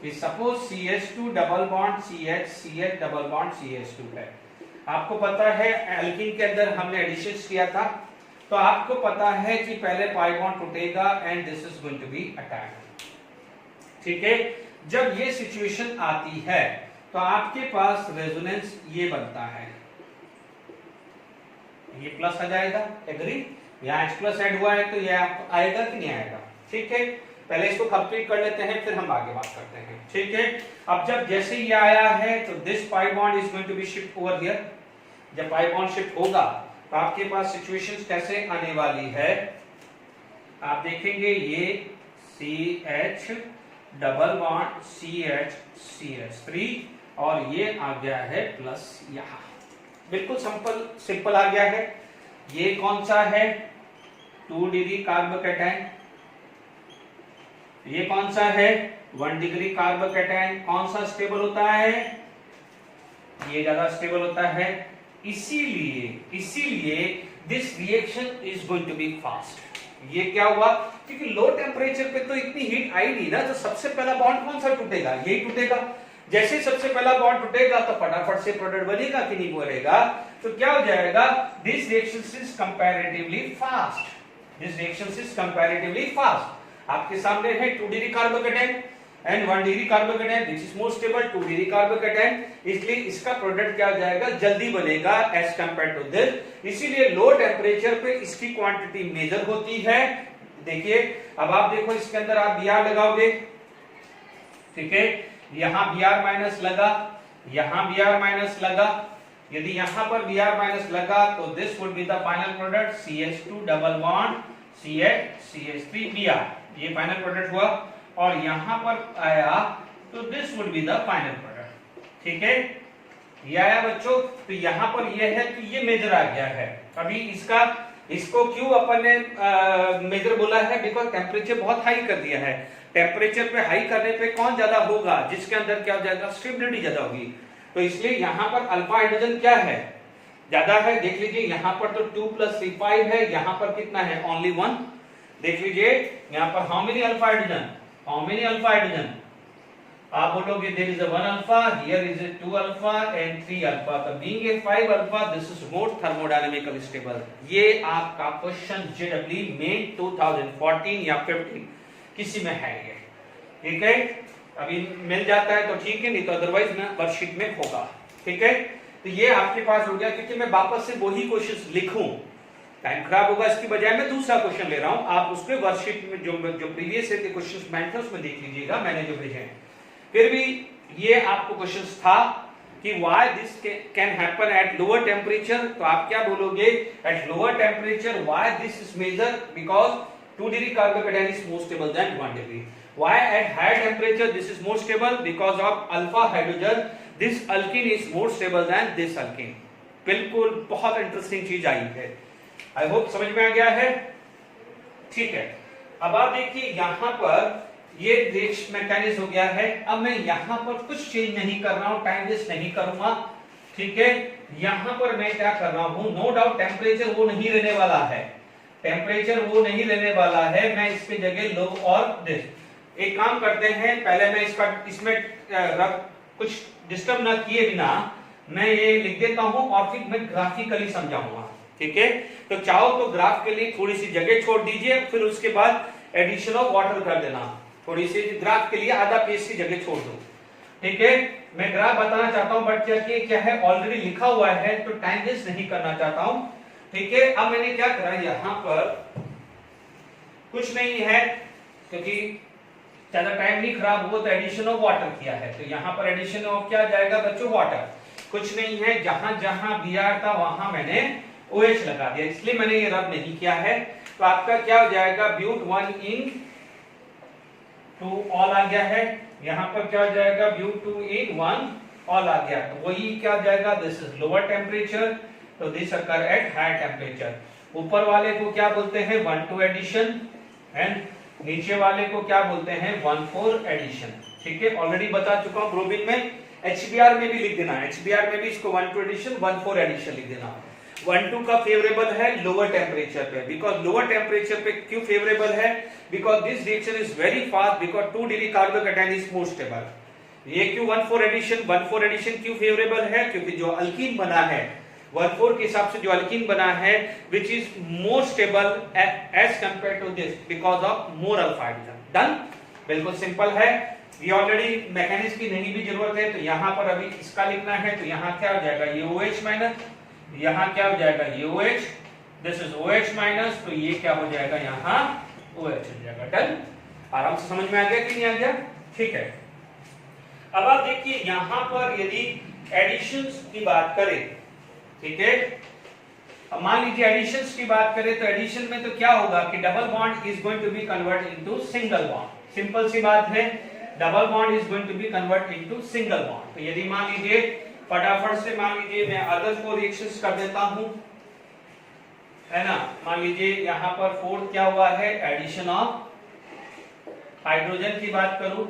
कि suppose CH2 double bond CH, CH double bond CH2 है। आपको पता है एल्कीन के अंदर हमने एडिशंस किया था, तो आपको पता है कि पहले पाई बॉन्ड टूटेगा and this is going to be attacked, ठीक है। जब ये सिचुएशन आती है तो आपके पास रेजोनेंस ये बनता है, ये प्लस आ जाएगा, एग्री? यहाँ H+ ऐड हुआ है तो ये आएगा कि नहीं आएगा, ठीक है। पहले इसको कंप्लीट कर लेते हैं फिर हम आगे बात करते हैं, ठीक है। अब जब जैसे ये आया है तो this pi bond is going to be shift over here. जब पाई बॉन्ड शिफ्ट होगा तो आपके पास सिचुएशंस कैसे आने वाली है, आप देखेंगे ये CH double bond CH CH3 और ये आ गया है प्लस, यहां बिल्कुल सिंपल आ गया है। ये कौन सा है, 2 डिग्री कार्बोकैटायन, ये कौन सा है 1 डिग्री कार्बोकैटायन। कौन सा स्टेबल होता है, ये ज्यादा स्टेबल होता है, इसीलिए this reaction is going to be fast. ये क्या हुआ, क्योंकि लो टेम्परेचर पे तो इतनी हीट आई नहीं ना, तो सबसे पहला बॉन्ड कौन सा टूटेगा, यही टूटेगा। जैसे सबसे पहला बॉन्ड टूटेगा तो फटाफट से प्रोडक्ट बनेगा कि नहीं बनेगा, तो क्या हो जाएगा, this reaction is comparatively fast, this reaction is comparatively fast. आपके सामने है 2 degree carbocation and 1 degree carbocation, which is more stable 2 degree carbocation, इसलिए इसका प्रोडक्ट क्या हो जाएगा, जल्दी बनेगा एज कंपेयर टू दिस। इसीलिए लो टेम्परेचर पे इसकी क्वांटिटी मेजर होती है। देखिए अब आप देखो इसके अंदर आप Br लगाओगे, ठीक है, यहां Br माइनस लगा, यहां Br माइनस लगा, यदि यहां पर Br माइनस लगा तो this would be the final product CH2 double bond CH CH3 Br, ये फाइनल प्रोडक्ट हुआ। और यहां पर आया तो this would be the final product, ठीक है, ये आया बच्चों। तो यहां पर ये है तो ये मेजर आ गया है। अभी इसको क्यों अपन ने मेजर बोला है, बिकॉज टेम्परेचर बहुत हाई कर दिया है। टेम्परेचर पे हाई करने पे कौन ज्यादा होगा, जिसके अंदर क्या हो जाएगा, स्टेबिलिटी ज्यादा होगी, तो इसलिए यहां पर अल्फा हाइड्रोजन क्या है, ज्यादा है। देख लीजिए यहां पर तो 2 + 3 5 है, यहां पर कितना है, ओनली 1। देख लीजिए यहां पर how many alpha hydrogen, how many alpha hydrogen, आप बोलोगे there is 1 alpha, here is 2 alpha and 3 alpha, तो being a 5 alpha this is more thermodynamically stable. ये आपका क्वेश्चन JEE मेन 2014 या 15 किसी में है ये, ठीक है। अभी मिल जाता है तो ठीक है, नहीं तो अदरवाइज मैं वर्कशीट में होगा। ठीक है, तो ये आपके पास हो गया। क्योंकि मैं वापस से वही क्वेश्चन लिखूं टाइम खराब होगा, इसकी बजाय मैं दूसरा क्वेश्चन ले रहा हूं। आप उसके वर्कशीट में जो प्रीवियस ईयर के क्वेश्चंस मैंने उसमें देख लीजिएगा, मैंने जो भेजे हैं। फिर भी ये आपको क्वेश्चंस था कि why this can happen at lower temperature, तो आप क्या बोलोगे at lower temperature why this is major, because 2 degree carbocation is more stable than 1 degree. Why at higher temperature this is more stable? Because of alpha hydrogen this alkene is more stable than this alkene। बिल्कुल बहुत interesting चीज आई है, I hope समझ में आ गया है। ठीक है, अब आप देखिए यहां पर ये रिएक्शन मैकेनिज्म हो गया है। अब मैं यहां पर कुछ चेंज नहीं कर रहा हूं, टाइम वेस्ट नहीं करूंगा। ठीक है, यहां पर मैं क्या कर रहा हूं, नो डाउट टेम्परेचर वो नहीं रहने वाला है, टेम्परेचर वो नहीं रहने वाला है। मैं इसके जगह लो और दिस, एक काम करते हैं, पहले मैं इसमें कुछ डिस्टर्ब ना किए बिना मैं ये लिख देता हूं और फिर मैं ग्राफिकली समझाऊंगा। ठीक है, तो चाहो तो ग्राफ के लिए थोड़ी सी जगह छोड़ दीजिए, फिर उसके बाद एडिशन ऑफ वाटर कर देना, थोड़ी सी ग्राफ के लिए आधा पेज की जगह छोड़ दो। ठीक है, मैं ग्राफ बताना चाहता हूं बट क्या है ऑलरेडी लिखा हुआ है, तो टाइम वेस्ट नहीं करना चाहता हूं। ठीक है, अब मैंने क्या करा, यहां पर कुछ नहीं है क्योंकि ज्यादा टाइम नहीं खराब हुआ, तो एडिशन ऑफ वाटर किया है। तो यहाँ पर एडिशन ऑफ क्या जाएगा बच्चों, वाटर। कुछ नहीं है, जहां जहां Br था वहां मैंने OH लगा दिया, इसलिए मैंने ये रब नहीं किया है। तो आपका क्या हो जाएगा, ब्यूट 1 इन 2 ऑल आ गया है। यहाँ पर क्या हो जाएगा, ब्यूट 2 इन 1 ऑल आ गया। तो वही क्या हो जाएगा, दिस इज लोअर टेम्परेचर, तो this occur at higher temperature. ऊपर वाले को क्या बोलते हैं, 1,2 एडिशन, एंड नीचे वाले को क्या बोलते हैं, 1,4 एडिशन। ठीक है, ऑलरेडी बता चुका हूं ब्रोमीन में। HBr में भी लिख देना, HBr में भी इसको 1,2 एडिशन 1,4 एडिशन लिख देना। 1,2 का फेवरेबल है लोअर टेम्परेचर पे, बिकॉज लोअर टेम्परेचर पे क्यों फेवरेबल है, because this reaction is very fast, because 2 degree carbocation is more stable. ये क्यों 1,4 एडिशन क्यों फेवरेबल है, क्योंकि जो अल्कीन बना है 1,4 के हिसाब से जो अल्कीन बना है which is more stable as compared to this because of more alpha hydrogen। Done, बिल्कुल सिंपल है। ये ऑलरेडी मैकेनिज्म की नहीं भी जरूरत है, तो यहाँ पर अभी इसका लिखना है। तो यहाँ क्या हो जाएगा, ये OH माइनस, यहाँ क्या हो जाएगा, ये OH, this is OH minus, तो ये क्या हो जाएगा, यहाँ OH हो जाएगा। डन, आराम से समझ में आ गया कि नहीं आ गया। ठीक है, अब आप देखिए यहाँ पर यदि एडिशंस की बात करें, ठीक है, अब मान लीजिए एडिशंस की बात करें, तो एडिशन में तो क्या होगा कि double bond is going to be convert into single bond. Simple सी बात है, double bond is going to be convert into single bond. तो यदि मान लीजिए फटाफट से मान लीजिए मैं अदर 4 रिएक्शंस कर देता हूं, है ना। मान लीजिए यहां पर 4th क्या हुआ है, एडिशन ऑफ हाइड्रोजन की बात करूं।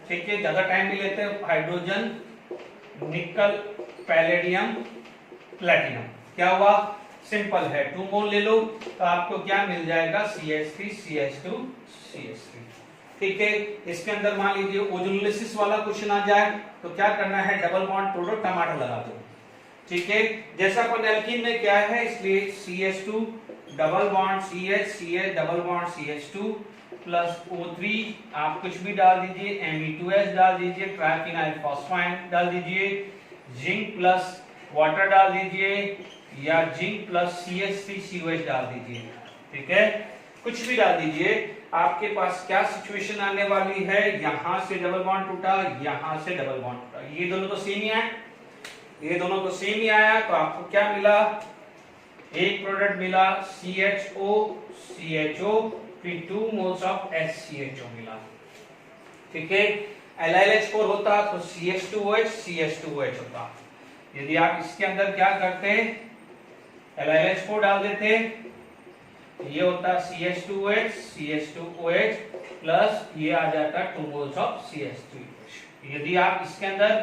ठीक है, ज्यादा टाइम नहीं लेते, हाइड्रोजन, निकल, पैलेडियम, प्लेटिनम। क्या हुआ, सिंपल है, 2 मोल ले लो तो आपको क्या मिल जाएगा, CH3 CH2 CH3। ठीक है, इसके अंदर मान लीजिए ओजोनोलिसिस वाला क्वेश्चन आ जाए तो क्या करना है, डबल बॉन्ड तोड़ो, टमाटर लगा दो। ठीक है, जैसा अपन एल्कीन में क्या है, इसलिए CH2 double bond CH double bond CH2 plus O3, आप कुछ भी डाल दीजिए, Me2H डाल दीजिए, ट्राइफिनाइल फॉस्फाइन डाल दीजिए, जिंक प्लस वाटर डाल दीजिए, या जिंक प्लस CH3COH डाल दीजिए। ठीक है, कुछ भी डाल दीजिए। आपके पास क्या सिचुएशन आने वाली है, यहां से डबल बॉन्ड टूटा, यहां से डबल बॉन्ड टूटा, ये दोनों तो सेम ही आए, ये दोनों तो सेम ही आया, तो आपको क्या मिला, एक प्रोडक्ट मिला CHO CHO, फिर 2 मोल्स ऑफ SCHO मिला। ठीक है, LiLH4 होता तो CH2OH CH2OH होता। यदि आप इसके अंदर क्या करते, LiLH4 डाल देते, ये होता CH2OH CH2OH प्लस ये आ जाता 2 मोल्स ऑफ CH3OH। यदि आप इसके अंदर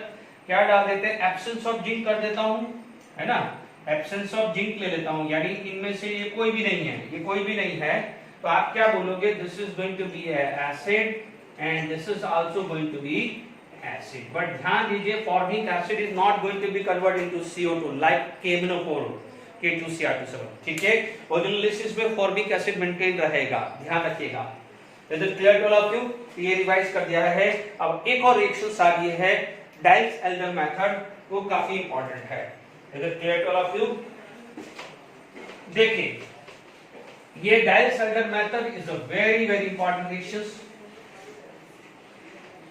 क्या डाल देते, एब्सेंस ऑफ जिंक कर देता हूं, है ना, एब्सेंस ऑफ जिंक ले लेता हूं, यानी इनमें से ये कोई भी नहीं है, ये कोई भी नहीं है, तो आप क्या बोलोगे, this is going to be acid and this is also going to be acid. But ध्यान दीजिए, formic acid is not going to be convert into CO2 like KMnO4 K2Cr2 7। ठीक है, ओजोनोलिसिस में फॉर्मिक एसिड मेंटेन रहेगा, ध्यान रखिएगा। Is it clear to all of you? ये revise कर दिया है। अब एक और रिएक्शन आ गई है डायल्स-एल्डर मेथड, वो काफी इंपॉर्टेंट है। Is it clear to all of you? देखिए ये Diels Alder method is a very very important reaction,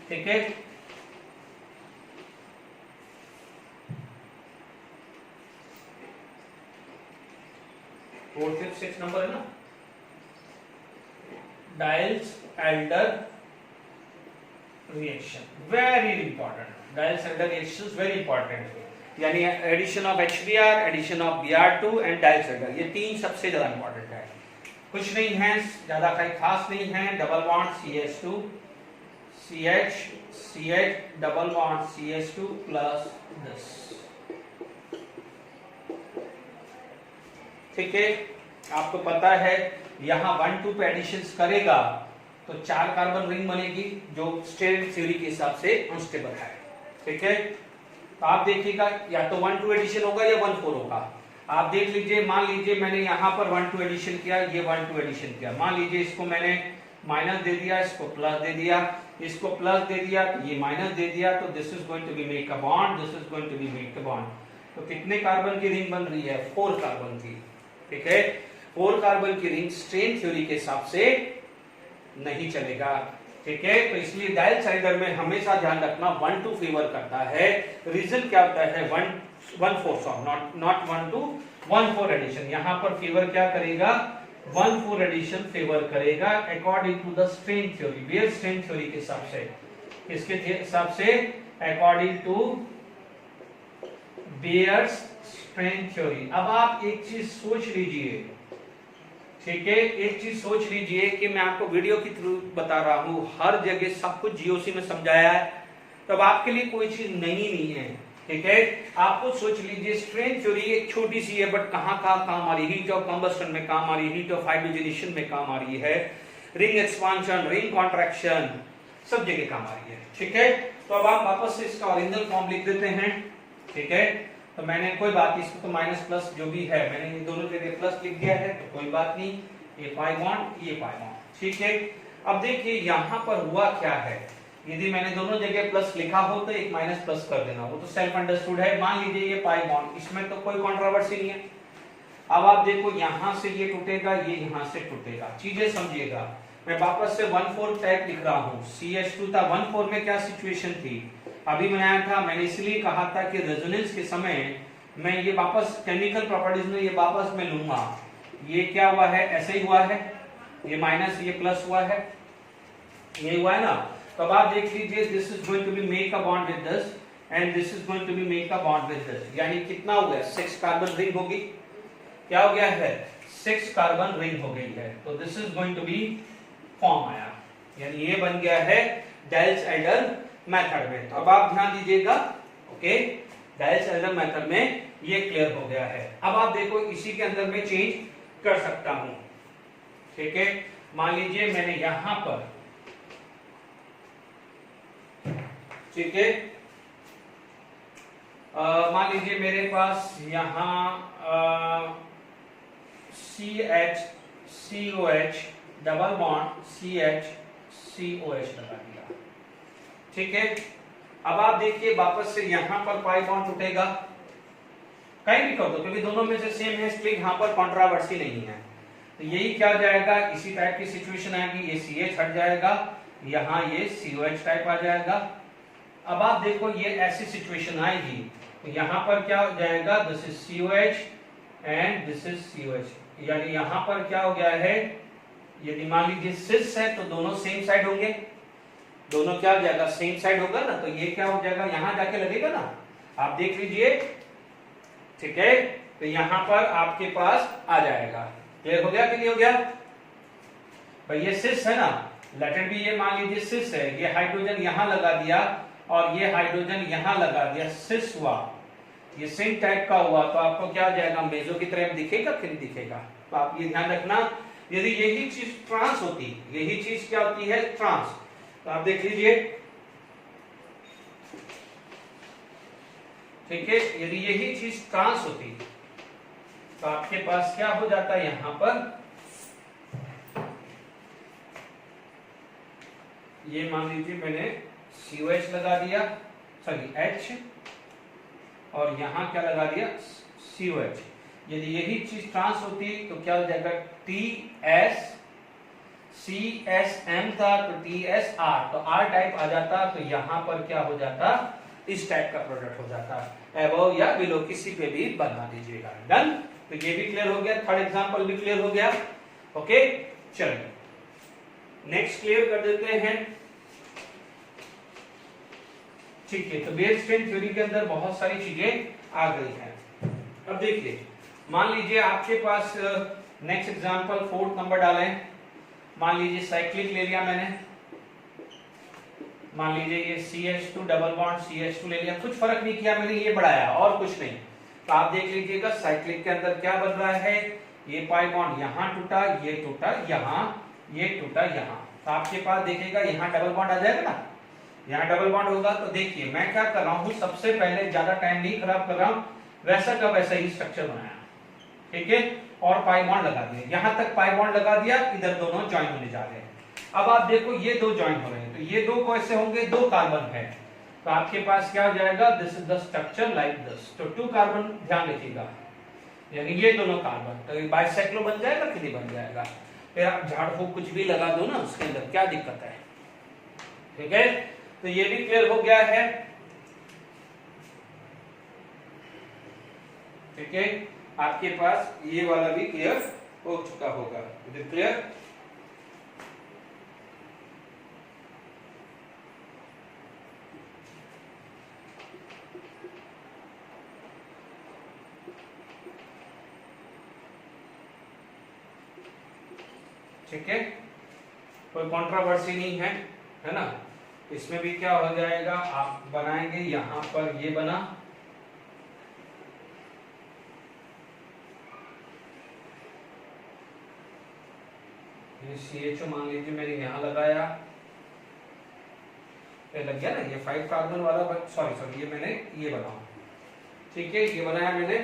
ठीक है। फोर्थ फिफ्थ सिक्स नंबर है ना, Diels Alder reaction very important. Diels Alder reactions very important, यानी addition of HBr, addition of Br2 and Diels Alder, ये तीन सबसे ज्यादा इंपॉर्टेंट है। कुछ नहीं है, ज्यादा कोई खास नहीं है। Double bond CH2 CH CH double bond CH2 plus this, ठीक है। आपको पता है यहां 1 2 पे एडिशन करेगा तो 4 कार्बन रिंग बनेगी, जो स्टेट थ्योरी के हिसाब से अनस्टेबल है, ठीक है। तो आप देखिएगा या तो 1 2 एडिशन होगा या 1 4 होगा। आप देख लीजिए, मान लीजिए मैंने यहां पर 1 2 एडिशन किया, ये 1 2 एडिशन किया। मान लीजिए इसको मैंने माइनस दे दिया, इसको प्लस दे दिया, इसको प्लस दे दिया, तो ये माइनस दे दिया, तो this is going to be make a bond, this is going to be make a bond. तो कितने कार्बन की रिंग बन रही है? 4 कार्बन की, ठीक है। 4 कार्बन की रिंग स्ट्रेन थ्योरी के हिसाब से नहीं चलेगा, ठीक है। तो इसलिए डायल्स-एल्डर में हमेशा ध्यान रखना 1 2 फेवर करता है। रीजन क्या होता है? 1 4 सॉरी नॉट 1 2 1 4 एडिशन। यहां पर फेवर क्या करेगा? 1 4 एडिशन फेवर करेगा according to the strain theory, Baeyer strain theory के हिसाब से। इसके हिसाब से according to Baeyer strain theory. अब आप एक चीज सोच लीजिए, ठीक है, एक चीज सोच लीजिए कि मैं आपको वीडियो के थ्रू बता रहा हूं, हर जगह सब कुछ जीओसी में समझाया है, तब आपके लिए कोई चीज नई नहीं है, ठीक है। आपको सोच लीजिए स्ट्रेन थ्योरी एक छोटी सी है, बट कहां कहां काम आ रही है? हीट ऑफ कंबस्टन में काम आ रही है, हीट ऑफ हाइड्रोजनेशन में काम आ रही है, रिंग एक्सपांशन, रिंग कॉन्ट्रैक्शन, सब जगह काम आ रही है, ठीक है। तो अब आप वापस से इसका ओरिजिनल फॉर्म लिख देते हैं, ठीक है। तो मैंने कोई बात नहीं, इसको तो माइनस प्लस जो भी है मैंने इन दोनों जगह प्लस लिख दिया है, तो कोई बात नहीं, ये पाई बॉन्ड, ये पाई बॉन्ड, ठीक है। अब देखिए यहां पर हुआ क्या है, यदि मैंने दोनों जगह प्लस लिखा हो तो एक माइनस प्लस कर देना, वो तो सेल्फ अंडरस्टूड है। मान लीजिए ये पाई बॉन्ड, इसमें तो कोई कंट्रोवर्सी नहीं है। अब आप देखो यहां से ये टूटेगा, ये यहां से टूटेगा, चीजें समझिएगा। मैं वापस से 1 4 टाइप लिख रहा हूं। CH2 था, 1 4 में क्या सिचुएशन थी अभी बनाया था, मैंने इसलिए कहा था कि रेजोनेंस के समय मैं ये वापस केमिकल प्रॉपर्टीज में ये वापस मैं लूंगा। ये क्या हुआ है? ऐसे ही हुआ है, ये माइनस ये प्लस हुआ है, ये हुआ है ना। तो अब आप देख लीजिए, this is going to be make a bond with this and this is going to be make a bond with this, यानी कितना हो गया? 6 कार्बन रिंग होगी। क्या हो गया है? 6 कार्बन रिंग हो गई है। तो this is going to be form आया, यानी ये बन गया है डायल्स-एल्डर मेथड में। तो अब आप ध्यान दीजिएगा, ओके, डायल्स-एल्डर मेथड में ये क्लियर हो गया है। अब आप देखो इसी के अंदर में चेंज कर सकता हूं, ठीक है। मान लीजिए मैंने यहां पर, ठीक है, मान लीजिए मेरे पास यहां CH COH double bond CH COH लगा दिया, ठीक है। अब आप देखिए वापस से यहां पर पाई बॉन्ड टूटेगा, कहीं भी कर दो क्योंकि दोनों में से सेम है, इसलिए यहां पर कंट्रोवर्सी नहीं है। तो यही क्या जाएगा, इसी टाइप की सिचुएशन आएगी, ये CH हट जाएगा, यहां ये COH टाइप आ जाएगा। अब आप देखो ये ऐसी सिचुएशन आएगी, तो यहां पर क्या हो जाएगा? This is COH and this is COH, यानी यहां पर क्या हो गया है? यदि मान लीजिए सिस है तो दोनों सेम साइड होंगे, दोनों क्या हो जाएगा? सेम साइड होगा ना, तो ये क्या हो जाएगा? यहां जाके लगेगा ना, आप देख लीजिए, ठीक है। तो यहां पर आपके पास आ जाएगा। क्लियर हो गया कि नहीं हो गया? भाई ये सिस है ना, लेट इट बी, ये मान लीजिए सिस है, ये हाइड्रोजन यहां लगा दिया और ये हाइड्रोजन यहां लगा दिया, सिस हुआ, ये सिंक टाइप का हुआ, तो आपको क्या हो जाएगा? मेजो की तरह दिखेगा कि नहीं दिखेगा? तो आप ये ध्यान रखना, यदि यही चीज ट्रांस होती, यही चीज क्या होती है? ट्रांस। तो आप देख लीजिए, ठीक है, यदि यही चीज ट्रांस होती तो आपके पास क्या हो जाता है? यहां पर ये मान लीजिए मैंने COH लगा दिया, सॉरी H, और यहाँ क्या लगा दिया COH। यदि यही चीज ट्रांस होती तो क्या हो जाएगा TS CSM था तो TSR, तो R टाइप आ जाता, तो यहाँ पर क्या हो जाता, इस टाइप का प्रोडक्ट हो जाता। अबव या बिलो किसी पे भी बना दीजिएगा। डन। तो ये भी क्लियर हो गया, थर्ड एग्जांपल भी क्लियर हो गया। ओके, चलिए नेक्स्ट क्लियर कर देते हैं। ठीक है, तो बेयर स्ट्रेन थ्योरी के अंदर बहुत सारी चीजें आ गई हैं। अब देखिए, मान लीजिए आपके पास नेक्स्ट एग्जांपल 4th नंबर डालें। मान लीजिए साइक्लिक ले लिया मैंने, मान लीजिए ये CH2 डबल बॉन्ड CH2 ले लिया, कुछ फर्क नहीं किया मैंने, ये बढ़ाया और कुछ नहीं। तो आप देख लीजिएगा साइक्लिक के अंदर क्या बन रहा है, ये पाई बॉन्ड यहाँ टूटा, ये टूटा यहाँ, ये टूटा यहाँ। तो आपके पास देखिएगा यहाँ डबल बॉन्ड आ जाएगा ना, यहाँ डबल बॉन्ड होगा। तो देखिए मैं क्या कर रहा हूँ, सबसे पहले ज्यादा टाइम नहीं खराब कर रहा हूँ, वैसा का वैसा ही स्ट्रक्चर बनाया, ठीक है, और पाई बॉन्ड लगा दिया, यहां तक पाई बॉन्ड लगा दिया, इधर दोनों ज्वाइन होने जा रहे हैं। अब आप देखो ये दो ज्वाइन हो रहे हैं, तो ये दो कैसे होंगे, दो कार्बन है, तो आपके पास क्या हो जाएगा, this is the structure like this. तो 2 कार्बन ध्यान रखिएगा, यानी ये दोनों कार्बन, तो ये बाइसेक्लो बन जाएगा कि नहीं बन जाएगा। फिर आप झाड़ फूक कुछ भी लगा दो ना उसके अंदर, क्या दिक्कत है, ठीक है। तो ये भी क्लियर हो गया है, ठीक है। आपके पास ये वाला भी क्लियर हो चुका होगा, इधर क्लियर। ठीक है, कोई कंट्रोवर्सी नहीं है, है ना। इसमें भी क्या हो जाएगा, आप बनाएंगे यहां पर ये बना, ये CHO मान लीजिए मैंने यहां लगाया, ये लग गया ना, ये 5 कार्बन वाला, सॉरी ये मैंने ये बनाया, ठीक है, ये बनाया मैंने।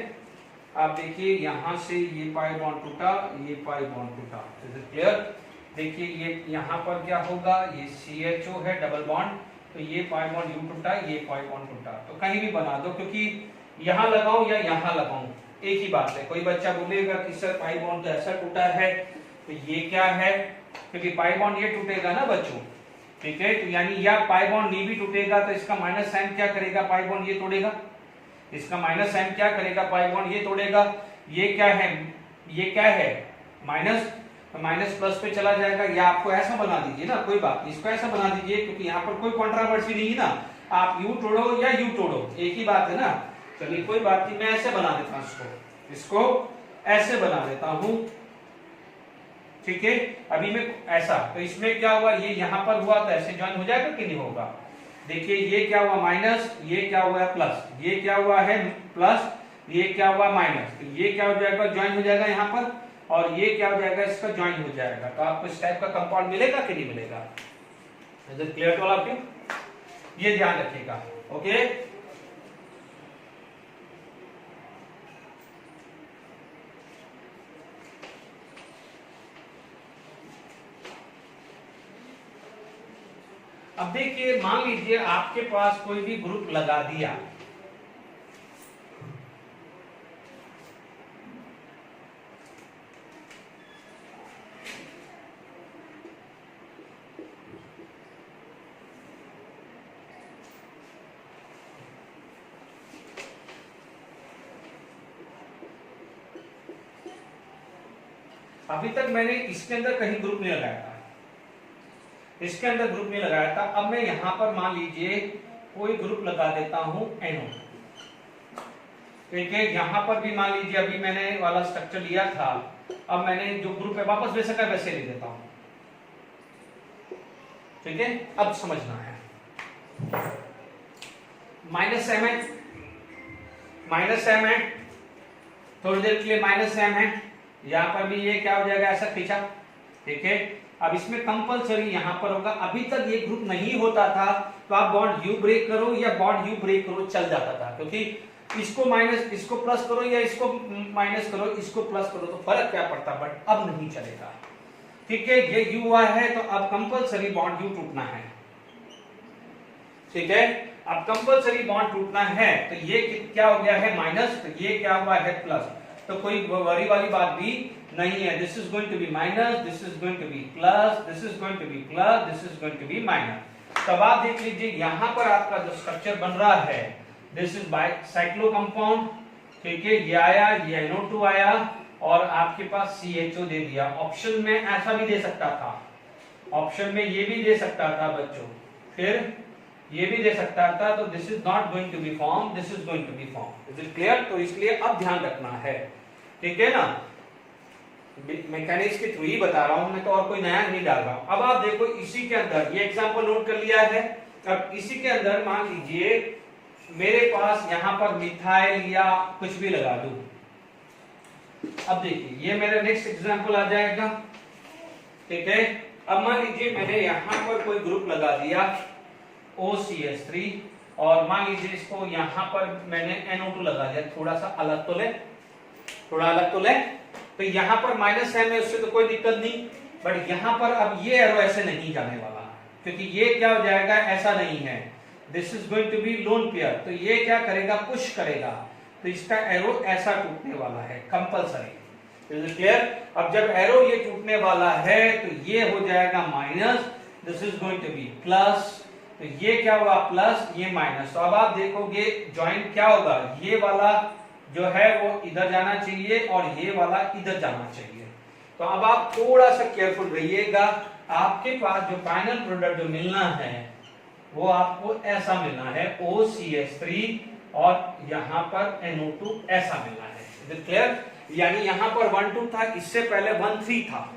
आप देखिए यहां से ये पाई बॉन्ड टूटा, ये पाई बॉन्ड टूटा, क्लियर। देखिए ये यहाँ पर क्या होगा, ये CHO है डबल बॉन्ड, तो ये पाई बॉन्ड यू टूटा, ये पाई बॉन्ड टूटा, तो कहीं भी बना दो, क्योंकि यहाँ लगाऊं या यहाँ लगाऊं एक ही बात है। कोई बच्चा बोलेगा कि सर पाई बॉन्ड तो ऐसा टूटा है, तो ये क्या है, क्योंकि पाई बॉन्ड ये टूटेगा ना बच्चों, ठीक है, तो यानी या पाई बॉन्ड नहीं भी टूटेगा तो इसका माइनस साइन क्या करेगा, पाई बॉन्ड ये तोड़ेगा, इसका माइनस साइन क्या करेगा, पाई बॉन्ड ये तोड़ेगा। ये क्या है, ये क्या है माइनस, तो माइनस प्लस पे चला जाएगा, या आपको ऐसा बना दीजिए ना, कोई बात नहीं, इसको ऐसा बना दीजिए, क्योंकि यहाँ पर कोई कंट्रोवर्सी नहीं है ना, आप यू तोड़ो या यू तोड़ो एक ही बात है ना। चलिए कोई बात नहीं, मैं ऐसे बना देता हूँ, इसको ऐसे बना देता हूं, ठीक है। अभी मैं ऐसा, तो इसमें क्या हुआ, ये यहां पर हुआ तो ऐसे ज्वाइन हो जाएगा कि नहीं होगा। देखिए ये क्या हुआ माइनस, ये क्या हुआ है प्लस, ये क्या हुआ है प्लस, ये क्या हुआ माइनस, तो ये क्या हो जाएगा, ज्वाइन हो जाएगा यहाँ पर, और ये क्या हो जाएगा, इसका ज्वाइन हो जाएगा। तो आपको इस टाइप का कंपाउंड मिलेगा कि नहीं मिलेगा, clear to all of you, ये ध्यान रखिएगा। ओके, अब देखिए मान लीजिए आपके पास कोई भी ग्रुप लगा दिया, अभी तक मैंने इसके अंदर कहीं ग्रुप नहीं लगाया था, इसके अंदर ग्रुप नहीं लगाया था। अब मैं यहां पर मान लीजिए कोई ग्रुप लगा देता हूं NO, ठीक है। यहां पर भी मान लीजिए अभी मैंने वाला स्ट्रक्चर लिया था, अब मैंने जो ग्रुप है वापस वैसे का वैसे ले देता हूं, ठीक है। अब समझना है, -m है, थोड़ी देर के लिए -m है, यहां पर भी ये क्या हो जाएगा, ऐसा खींचा, ठीक है। अब इसमें कंपलसरी यहां पर होगा, अभी तक ये ग्रुप नहीं होता था तो आप बॉन्ड यू ब्रेक करो या बॉन्ड यू ब्रेक करो चल जाता था, क्योंकि इसको माइनस, इसको प्लस करो या इसको माइनस करो, इसको प्लस करो, तो फर्क क्या पड़ता, बट अब नहीं चलेगा, ठीक है। ये यू हुआ है तो अब कंपलसरी बॉन्ड यू टूटना है, ठीक है। अब कंपलसरी बॉन्ड टूटना है तो ये क्या हो गया है माइनस, तो ये क्या हुआ है प्लस, तो कोई वरी वाली बात भी नहीं है। This is going to be minus, this is going to be plus, this is going to be plus, this is going to be minus. तब आप देख लीजिए यहां पर आपका जो स्ट्रक्चर बन रहा है, this is by cyclo compound, ठीक है। ये आया, ये NO2 आया और आपके पास CHO दे दिया। ऑप्शन में ऐसा भी दे सकता था, ऑप्शन में ये भी दे सकता था बच्चों, फिर ये भी दे सकता था। तो this is not going to be form, this is going to be form. Is it clear? तो इसलिए अब ध्यान रखना है, ठीक है ना। मैकेनिक्स के थ्रू ही बता रहा हूं मैं, तो और कोई नया नहीं डाल रहा हूं। अब आप देखो इसी के अंदर ये एग्जांपल नोट कर लिया है। अब इसी के अंदर मान लीजिए मेरे पास यहां पर मिथाइल या कुछ भी लगा दूं। अब देखिए ये मेरा नेक्स्ट एग्जांपल आ जाएगा, ठीक है। अब मान लीजिए मैंने यहां पर कोई ग्रुप लगा दिया OCH3 और मान लीजिए इसको यहां पर मैंने NO2 लगा दिया। थोड़ा सा अलग तो ले, थोड़ा अलग तो ले। तो यहां पर माइनस है, उससे तो कोई दिक्कत नहीं, बट यहां पर अब ये एरो ऐसे नहीं जाने वाला, क्योंकि ये क्या हो जाएगा, ऐसा नहीं है। This is going to be lone pair, तो ये क्या करेगा, पुश करेगा, तो इसका एरो ऐसा टूटने वाला है कंपलसरी। Is it clear? अब जब एरो ये टूटने वाला है तो ये हो जाएगा minus, this is going to be plus, तो ये क्या हुआ प्लस, ये माइनस। तो अब आप देखोगे ज्वाइंट क्या होगा, ये वाला जो है वो इधर जाना चाहिए और ये वाला इधर जाना चाहिए। तो अब आप थोड़ा सा केयरफुल रहिएगा, आपके पास जो फाइनल प्रोडक्ट जो मिलना है वो आपको ऐसा मिलना है, OCH3 और यहां पर NO2 ऐसा मिलना है। Is it clear? यानी यहां पर 1 2 था, इससे पहले 1 3 था,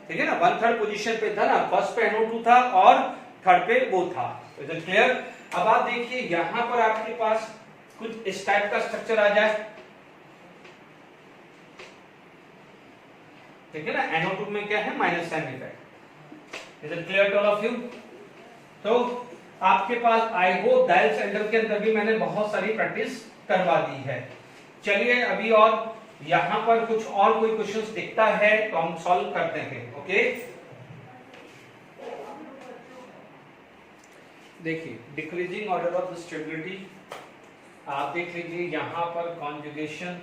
ठीक है ना। 1/3 पोजीशन पे था ना, फर्स्ट पे NO2 था और थर्ड पे वो था। Is it clear? अब आप देखिए यहां पर आपके पास कुछ इस टाइप का स्ट्रक्चर आ जाए, ठीक है ना। NO2 में क्या है, minus sign effect. Is it clear to all of you? तो आपके पास आई होप डायल सेंटर के अंदर भी मैंने बहुत सारी प्रैक्टिस करवा दी है। चलिए अभी और यहां पर कुछ और कोई क्वेश्चंस दिखता है तो हम सॉल्व करते हैं। ओके, देखिए decreasing order of the stability, आप देख लीजिए यहां पर कॉन्जुगेशन,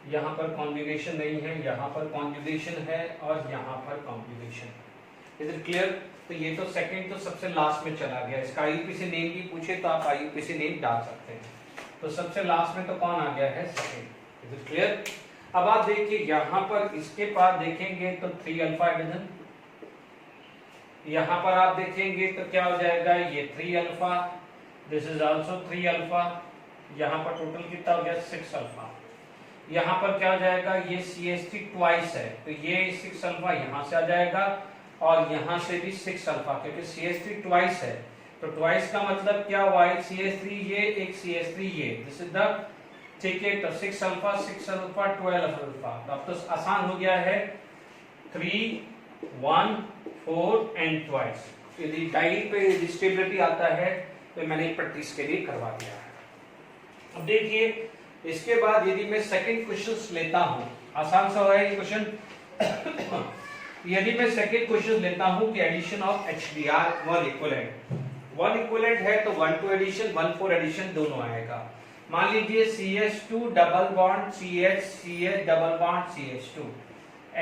यहां पर कॉन्जुगेशन नहीं है, यहां पर कॉन्जुगेशन है और यहां पर कॉन्जुगेशन। Is it clear? तो ये तो सेकंड तो सबसे लास्ट में चला गया। इसका IUPAC नेम भी पूछे तो आप IUPAC नेम डाल सकते हैं। तो सबसे लास्ट में तो कौन आ गया है, सेकंड। Is it clear? अब आप देखिए यहां पर इसके बाद देखेंगे तो 3 अल्फा हाइड्रोजन, यहां पर आप देखेंगे तो क्या हो जाएगा, ये 3 alpha, this is also 3 alpha, यहां पर टोटल कितना हो गया 6 अल्फा। यहां पर क्या हो जाएगा, ये CH3 ट्वाइस है तो ये 6 अल्फा यहां से आ जाएगा और यहां से भी 6 अल्फा, क्योंकि CH3 ट्वाइस है तो ट्वाइस का मतलब क्या हुआ, एक CH3 ये, एक CH3 ये, दिस इज द, ठीक है। तो 6 अल्फा 12 अल्फा। अब तो आसान हो गया है, 3 1 4 एंड ट्वाइस। यदि डाइल पे स्टेबिलिटी आता है तो मैंने प्रैक्टिस के लिए करवा दिया है। अब देखिए इसके बाद यदि मैं सेकंड क्वेश्चन लेता हूं, आसान सा है ये क्वेश्चन। यदि मैं सेकंड क्वेश्चन लेता हूं कि एडिशन ऑफ HBr 1 इक्विवेलेंट है तो 1 2 एडिशन 1 4 एडिशन दोनों आएगा। मान लीजिए CH2 double bond CH double bond CH2,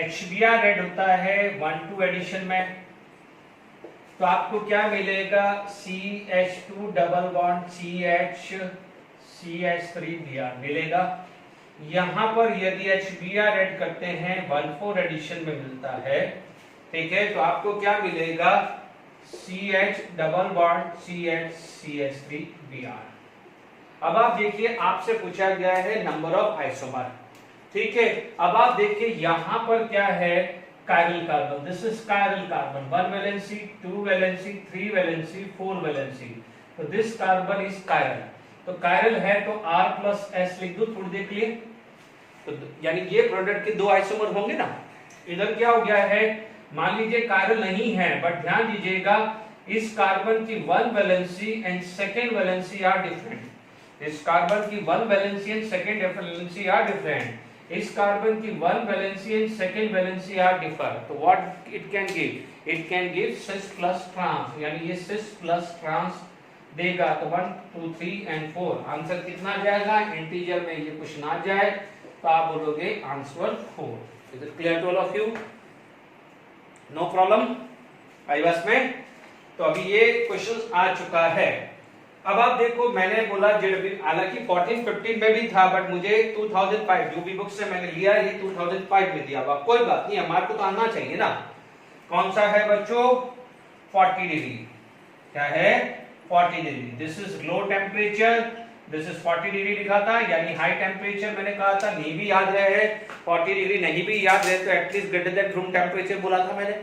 HBr add होता है 1 2 एडिशन में, तो आपको क्या मिलेगा, CH2 double bond CH3 Br मिलेगा। यहां पर यदि HBr ऐड करते हैं 1 4 एडिशन में मिलता है, ठीक है। तो आपको क्या मिलेगा, CH double bond CH3 Br। अब आप देखिए आपसे पूछा गया है नंबर ऑफ आइसोमर, ठीक है। अब आप देखिए यहां पर क्या है, chiral carbon, this is chiral carbon, 1 valency 2 valency 3 valency 4 valency, तो दिस कार्बन इज कायरल। तो कायरल है तो R+S लिख दो, थोड़ी देख लिए, तो यानी ये प्रोडक्ट के 2 आइसोमर होंगे ना। इधर क्या हो गया है, मान लीजिए कायरल नहीं है, बट ध्यान दीजिएगा इस कार्बन की 1 valency and second valency are different. इस कार्बन की 1 valency and second valency are different. इस कार्बन की 1 valency and second valency are differ. तो what it can give, it can give cis plus trans, यानी ये सिस plus trans देगा तो 1 2 3 and 4 answer कितना जाएगा, इंटीजर में ये कुछ ना जाए तो आप बोलोगे answer 4। Is it clear to all of you? No problem I बस में। तो अभी ये क्वेश्चन आ चुका है। अब आप देखो मैंने बोला जेडब्ल्यू, हालांकि 14 15 में भी था बट मुझे 2005 जो भी बुक से मैंने लिया ये 2005 में दिया हुआ, कोई बात नहीं, हमारे को तो आना चाहिए ना। कौन सा है बच्चों, 40 डिग्री। क्या है, 40 degree. This is low temperature, this is 40 degree लिखा था, यानी हाई टेम्परेचर मैंने कहा था, नहीं भी याद रहे 40 डिग्री नहीं भी याद रहे तो at least greater than room temperature बोला था मैंने।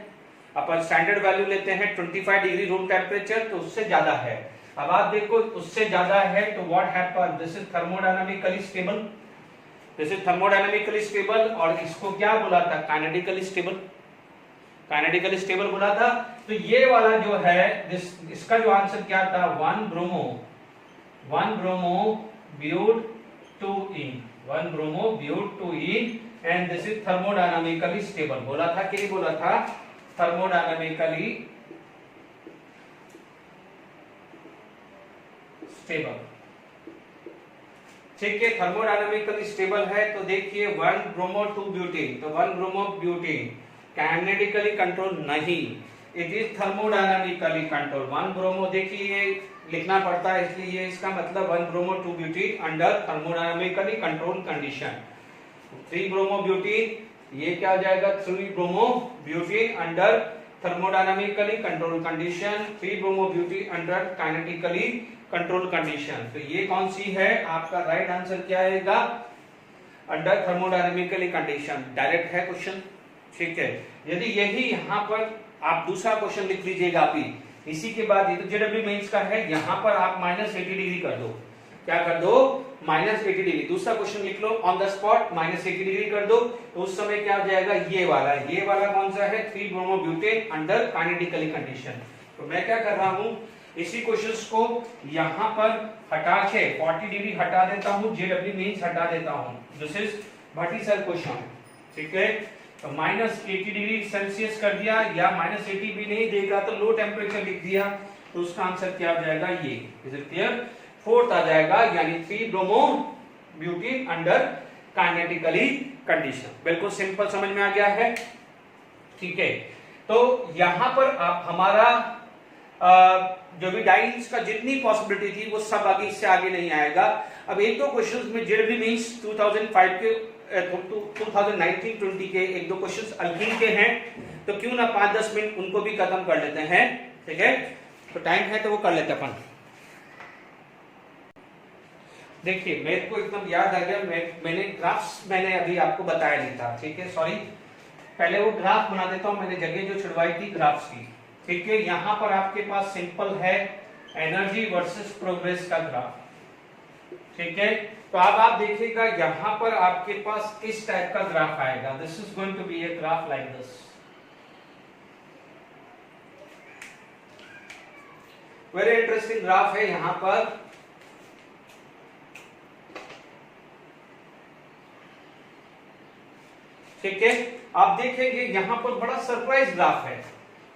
अपन स्टैंडर्ड वैल्यू लेते हैं 25 डिग्री रूम टेम्परेचर, तो उससे ज्यादा है। अब आप देखो उससे ज्यादा है तो what happen, this is thermodynamically stable, this is thermodynamically stable, और इसको क्या बोला था, काइनेटिकली स्टेबल, काइनेटिकली स्टेबल बोला था। तो ये वाला जो है इसका जो आंसर क्या था, 1 bromo but 2 ene, 1 bromo but 2 ene, and this is thermodynamically stable बोला था कि नहीं बोला था, थर्मोडायनामिकली स्टेबल। ठीक है, थर्मोडायनामिकली स्टेबल है। तो देखिए 1 ब्रोमो 2 ब्यूटेन, तो 1 ब्रोमो ब्यूटेन काइनेटिकली कंट्रोल नहीं, it is thermodynamically control. 1 bromo देखिए लिखना पड़ता है इसलिए इसका मतलब 1 bromo 2 butane under thermodynamically control condition. 3 bromo butane ये क्या हो जाएगा, 3 bromo butane under thermodynamically control condition, 3 bromo butane under kinetically control condition. तो ये कौन सी है, आपका राइट आंसर क्या आएगा, अंडर थर्मोडायनामिकली कंडीशन। डायरेक्ट है क्वेश्चन। ठीक है, यदि यही यहाँ पर आप दूसरा क्वेश्चन लिख लीजिएगा अभी, इसी के बाद ये तो जेडब्ल्यू मेंस का है, यहाँ पर आप -80 डिग्री कर दो, क्या कर दो, -80 डिग्री। दूसरा क्वेश्चन लिख लो ऑन द स्पॉट, -80 डिग्री कर दो, तो उस समय क्या हो जाएगा, ये वाला कौन सा है, 3 bromo butane under kinetically condition. तो मैं क्या कर रहा हूं, इसी क्वेश्चंस को यहां पर हटा के 40 डिग्री हटा देता हूं, जेडब्ल्यू मींस हटा देता हूं, दिस इज वर्टिकल क्वेश्चन। ठीक है, तो -80 डिग्री सेल्सियस कर दिया, या -80 भी नहीं देगा तो लो टेम्परेचर लिख दिया, तो उसका आंसर क्या हो जाएगा, ये इज इट क्लियर, 4th आ जाएगा, यानी 3 bromo butane under kinetically condition. बिल्कुल सिंपल समझ में आ गया है। ठीक है, तो यहां पर आप हमारा जो भी डाइस का जितनी पॉसिबिलिटी थी वो सब आगे, इससे आगे नहीं आएगा। अब एक दो क्वेश्चंस में जेडब्ल्यू मींस 2005 के 2019-20 के एक दो क्वेश्चंस अल्कीन के हैं, तो क्यों ना 5-10 मिनट उनको भी खत्म कर लेते हैं। ठीक है, तो टाइम है तो वो कर लेते अपन। देखिए मेरे को एकदम याद आ गया, मैंने ग्राफ्स मैंने अभी आपको बताया नहीं था। ठीक है, सॉरी, पहले वो ग्राफ बना देता हूं, मैंने जगह जो छुड़वाई थी ग्राफ्स की। ठीक है, यहां पर आपके पास सिंपल है एनर्जी वर्सेस प्रोग्रेस का ग्राफ। ठीक है, तो अब आप देखिएगा यहां पर आपके पास इस टाइप का ग्राफ आएगा, this is going to be a graph like this. Very interesting graph है यहां पर। ठीक है, आप देखेंगे यहां पर बड़ा सरप्राइज ग्राफ है।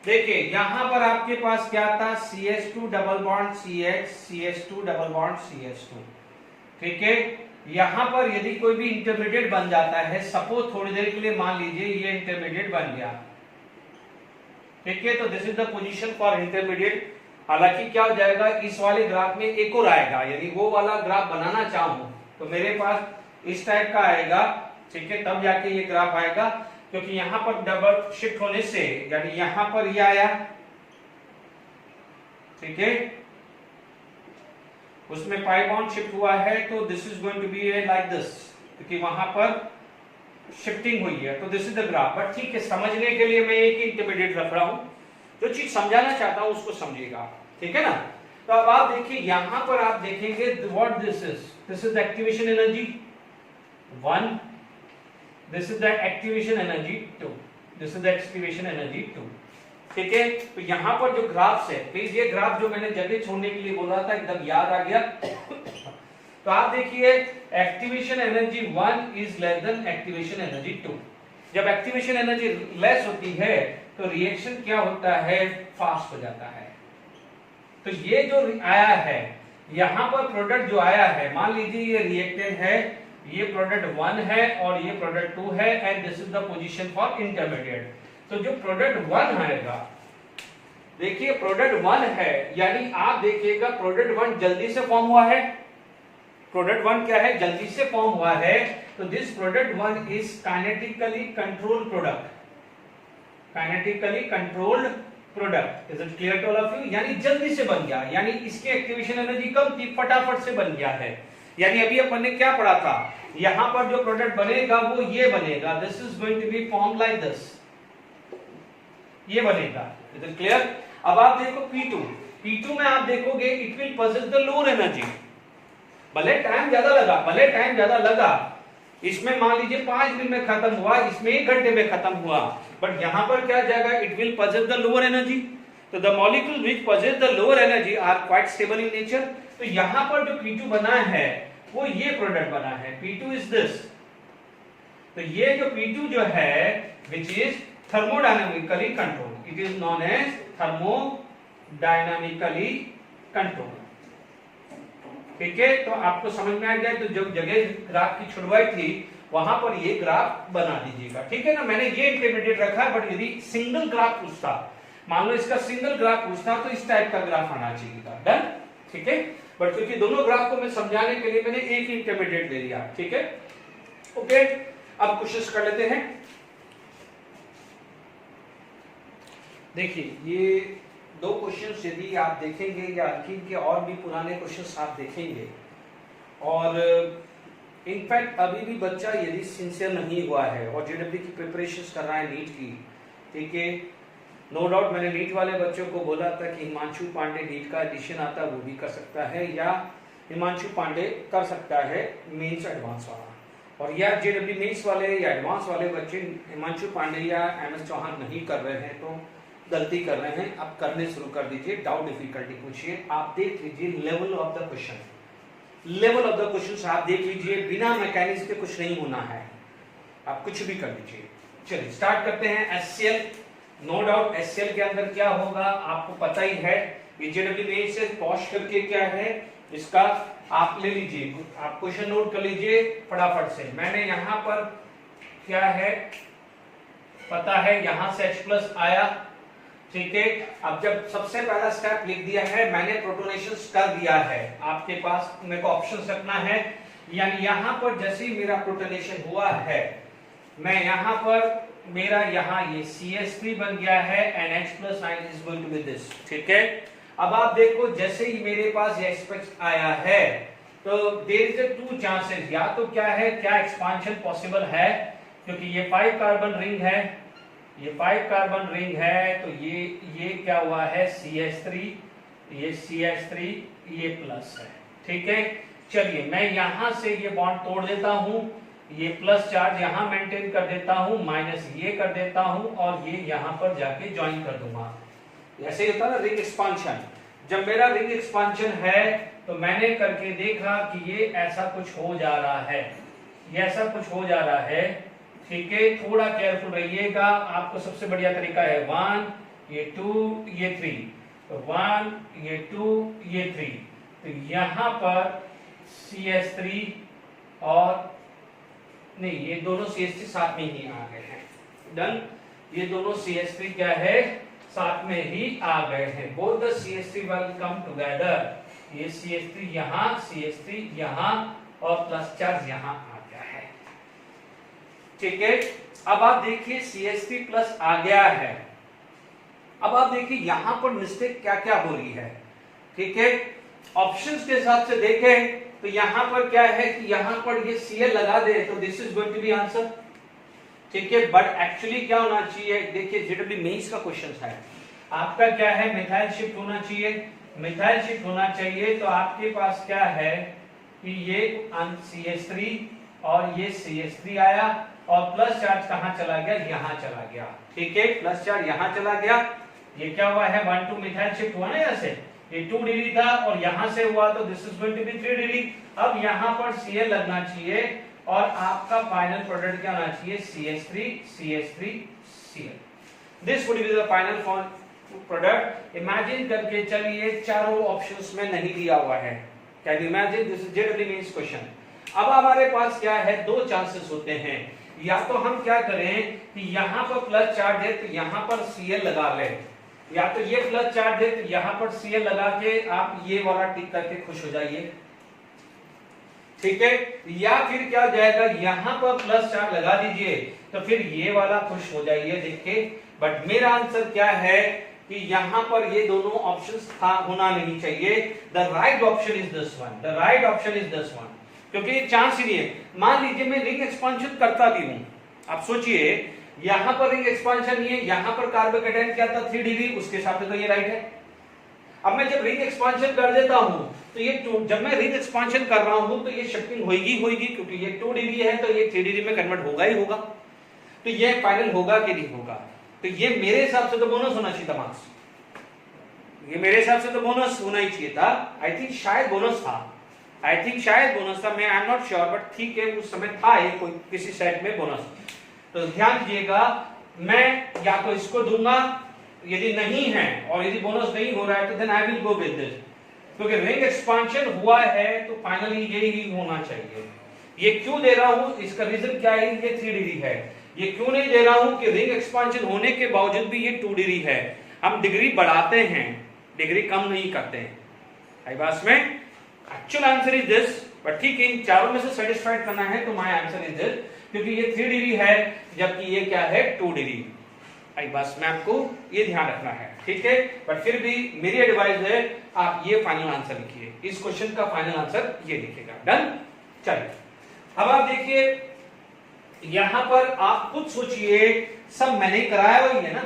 देखिए यहां पर आपके पास क्या था, CH2 double bond CH, CH2 double bond CH2। ठीक है, यहां पर यदि कोई भी इंटरमीडिएट बन जाता है, सपोज थोड़ी देर के लिए मान लीजिए ये इंटरमीडिएट बन गया। ठीक है, तो this is the position for intermediate. हालांकि क्या हो जाएगा, इस वाले ग्राफ में एक और आएगा, यदि वो वाला ग्राफ बनाना चाहूं तो मेरे पास इस टाइप का आएगा। ठीक है, तब जाके ये ग्राफ आएगा, क्योंकि यहां पर डबल शिफ्ट होने से, यानी यहां पर ये आया। ठीक है, उसमें पाई बॉन्ड शिफ्ट हुआ है, तो this is going to be like this, क्योंकि वहां पर शिफ्टिंग हुई है। तो this is the graph. But ठीक है, समझने के लिए मैं एक इंटरमीडिएट रख रहा हूं, जो चीज समझाना चाहता हूं उसको समझिएगा। ठीक है ना, तो अब आप देखिए यहां पर आप देखेंगे what this is the activation energy 1, this is the activation energy 2, this is the activation energy 2। ठीक है, तो यहां पर जो ग्राफ्स है, प्लीज ये ग्राफ जो मैंने जगह छोड़ने के लिए बोला था एकदम याद आ गया। तो आप देखिए activation energy 1 is less than activation energy 2। जब एक्टिवेशन एनर्जी लेस होती है तो रिएक्शन क्या होता है, फास्ट हो जाता है। तो ये जो आया है यहाँ पर प्रोडक्ट जो आया है, मान लीजिए ये रिएक्टेंट है, ये प्रोडक्ट 1 है और ये प्रोडक्ट 2 है and this is the position for intermediate. तो जो प्रोडक्ट 1 आएगा, देखिए प्रोडक्ट 1 है, यानी आप देखिएगा प्रोडक्ट 1 जल्दी से फॉर्म हुआ है। प्रोडक्ट 1 क्या है, जल्दी से फॉर्म हुआ है। तो this product 1 is kinetically controlled product, kinetically controlled product. Is it clear to all of you? यानी जल्दी से बन गया, यानी इसकी एक्टिवेशन एनर्जी कम थी, फटाफट से बन गया है। यानी अभी अपन ने क्या पढ़ा था, यहां पर जो प्रोडक्ट बनेगा वो ये बनेगा, this is going to be form like this, ये बनेगा। Is it clear? अब आप देखो P2 में आप देखोगे it will possess the lower energy. भले टाइम ज्यादा लगा, इसमें मान लीजिए 5 दिन में खत्म हुआ, इसमें 1 घंटे में खत्म हुआ, बट यहां पर क्या जाएगा, it will possess the lower energy. तो the molecule which possess the lower energy are quite stable in nature. तो यहां पर जो P2 बना है वो ये प्रोडक्ट बना है, P2 इज दिस। तो ये जो P2 जो है which is thermodynamically controlled, it is known as thermodynamically controlled. ठीक है, तो आपको समझ में आ गया। तो जब जगह ग्राफ की छुड़वाई थी वहां पर ये ग्राफ बना दीजिएगा। ठीक है ना, मैंने ये इंटरमीडिएट रखा है, बट यदि सिंगल ग्राफ पूछता, मान लो इसका सिंगल ग्राफ पूछता, तो इस टाइप का ग्राफ आना चाहिए था। डन? ठीक है, बट क्योंकि दोनों ग्राफ को मैं समझाने के लिए मैंने एक ही इंटरमीडिएट ले लिया। ठीक है, ओके। अब कोशिश कर लेते हैं। देखिए ये 2 क्वेश्चंस यदि आप देखेंगे या के और भी पुराने क्वेश्चंस आप देखेंगे, और इनफैक्ट अभी भी बच्चा यदि सिंसियर नहीं हुआ है और जेडब्ल्यू की प्रिपरेशंस कर रहा है नीट की, ठीक है, नो डाउट मैंने नीट वाले बच्चों को बोला था कि हिमांशु पांडे नीट का एडिशन आता है वो भी कर सकता है, या हिमांशु पांडे कर सकता है मेंस एडवांस वाला, और या जेडब्ल्यू मेंस वाले या एडवांस वाले बच्चे हिमांशु पांडे या एमएस चौहान नहीं कर रहे हैं तो गलती कर रहे हैं। आप करने शुरू कर दीजिए, डाउट डिफिकल्टी पूछिए, आप देख लीजिए level of the question, level of the question आप देख लीजिए, बिना मैकेनिक्स के कुछ नहीं होना है, आप कुछ भी कर लीजिए। चलिए स्टार्ट करते हैं। एचसीएल, नो डाउट एचसीएल के अंदर क्या होगा आपको पता ही है, जेडब्ल्यू मेंस से पॉज करके क्या है इसका आप ले लीजिए, आप क्वेश्चन नोट कर लीजिए फटाफट से। मैंने यहां पर क्या है पता है, यहां से H+ आया, ठीक है। अब जब सबसे पहला स्टेप लिख दिया है मैंने, प्रोटोनेशन कर दिया है, आपके पास मेरे को ऑप्शन रखना है, यानी यहां पर जैसे ही मेरा प्रोटोनेशन हुआ है, मैं यहां पर मेरा यहां ये CH3 बन गया है and H+ ion is going to be this. ठीक है, अब आप देखो जैसे ही मेरे पास ये H+ आया है तो देयर इज 2 चांसेस, या तो क्या है, क्या एक्सपांशन पॉसिबल है, क्योंकि ये 5 कार्बन रिंग है, ये 5 कार्बन रिंग है, तो ये क्या हुआ है CH3, ये CH3, ये प्लस है। ठीक है, चलिए मैं यहां से ये बॉन्ड तोड़ देता हूं, ये प्लस चार्ज यहां मेंटेन कर देता हूं, माइनस ये कर देता हूं और ये यहां पर जाके ज्वाइन कर दूंगा। ऐसे ही होता है ना रिंग एक्सपांशन। जब मेरा रिंग एक्सपांशन है तो मैंने करके देखा कि ये ऐसा कुछ हो जा रहा है, ये ऐसा कुछ हो जा रहा है। ठीक है, थोड़ा केयरफुल रहिएगा, आपको सबसे बढ़िया तरीका है 1 ये 2 ये 3, तो 1 ये 2 ये 3, तो यहां पर CH3 और नहीं, ये दोनों CH3 साथ में ही आ गए हैं। डन, ये दोनों CH3 क्या है साथ में ही आ गए हैं, both the CH3 will come together. ये CH3 यहां, CH3 यहां और प्लस चार्ज यहां आ गया है। ठीक है, अब आप देखिए CH3+ आ गया है। अब आप देखिए यहां पर मिस्टेक क्या क्या हो रही है। ठीक है, ऑप्शंस के हिसाब से देखें तो यहां पर क्या है कि यहां पर ये Cl लगा दे तो this is going to be answer. ठीक है, बट एक्चुअली क्या होना चाहिए, देखिए जेडब्ल्यू मेंस का क्वेश्चन है, आपका क्या है मिथाइल शिफ्ट होना चाहिए, मिथाइल शिफ्ट होना चाहिए, तो आपके पास क्या है कि ये CH3 और ये CH3 आया और प्लस चार्ज कहां चला गया, यहां चला गया। ठीक है, प्लस चार्ज यहां चला गया, ये क्या हुआ है 1 2 मिथाइल शिफ्ट हुआ ना, यहाँ से ये 2 डिग्री था और यहां से हुआ तो this is going to be 3 degree. अब यहां पर Cl लगना चाहिए और आपका फाइनल प्रोडक्ट क्या आना चाहिए CH3 CH3 Cl। This would be the final product imagine करके चलिए चारों ऑप्शंस में नहीं दिया हुआ है। Can you imagine, this is generally means question. अब हमारे पास क्या है, दो चांसेस होते हैं, या तो हम क्या करें कि यहां पर प्लस चार्ज है तो यहां पर Cl लगा लें, या तो ये प्लस चार्ज है तो यहां पर Cl लगा के आप ये वाला टिक करके खुश हो जाइए, ठीक है। या फिर क्या हो जाएगा, यहां पर प्लस चार्ज लगा दीजिए तो फिर ये वाला खुश हो जाइए, देखिए। बट मेरा आंसर क्या है कि यहां पर ये दोनों ऑप्शंस था होना नहीं चाहिए। The right option is this one, the right option is this one, क्योंकि ये चांस ही नहीं है। मान लीजिए मैं रिंग एक्सपांशन करता भी हूं, आप सोचिए यहां पर रिंग एक्सपांशन नहीं है, यहां पर कार्बोकेटाइन क्या था 3 डिग्री, उसके हिसाब से तो ये राइट है। अब मैं जब रिंग एक्सपांशन कर देता हूं तो ये जब मैं रिंग एक्सपांशन कर रहा हूं तो ये शिफ्टिंग होगी, क्योंकि ये 2 डिग्री है तो ये 3 डिग्री में कन्वर्ट होगा ही होगा। तो ये फाइनल होगा कि नहीं होगा, तो ये मेरे हिसाब से तो बोनस होना चाहिए था मार्क्स, ये मेरे हिसाब से तो बोनस होना ही चाहिए था। आई थिंक शायद बोनस था, आई थिंक शायद बोनस था, मैं I am not sure, but ठीक है उस समय था ये कोई किसी सेट में बोनस। तो ध्यान दीजिएगा, मैं या तो इसको दूंगा, यदि नहीं है और यदि बोनस नहीं हो रहा है तो then I will go with this, क्योंकि रिंग एक्सपांशन हुआ है तो फाइनली यही होना चाहिए। ये क्यों दे रहा हूं, इसका रीजन क्या है, ये 3 डिग्री है। ये क्यों नहीं दे रहा हूं कि रिंग एक्सपांशन होने के बावजूद भी ये 2 डिग्री है। हम डिग्री बढ़ाते हैं, डिग्री कम नहीं करते हैं। आई बात में actual answer is this, but ठीक है, इन चारों में से सेटिस्फाइड करना है तो माय आंसर इज दिस, क्योंकि ये 3 डिग्री है जबकि ये क्या है 2 डिग्री। आई बस में आपको ये ध्यान रखना है, ठीक है। बट फिर भी मेरी एडवाइस है आप ये फाइनल आंसर लिखिए, इस क्वेश्चन का फाइनल आंसर ये लिखिएगा। डन। चलिए अब आप देखिए यहां पर आप खुद सोचिए, सब मैंने कराया हुआ ही है ना,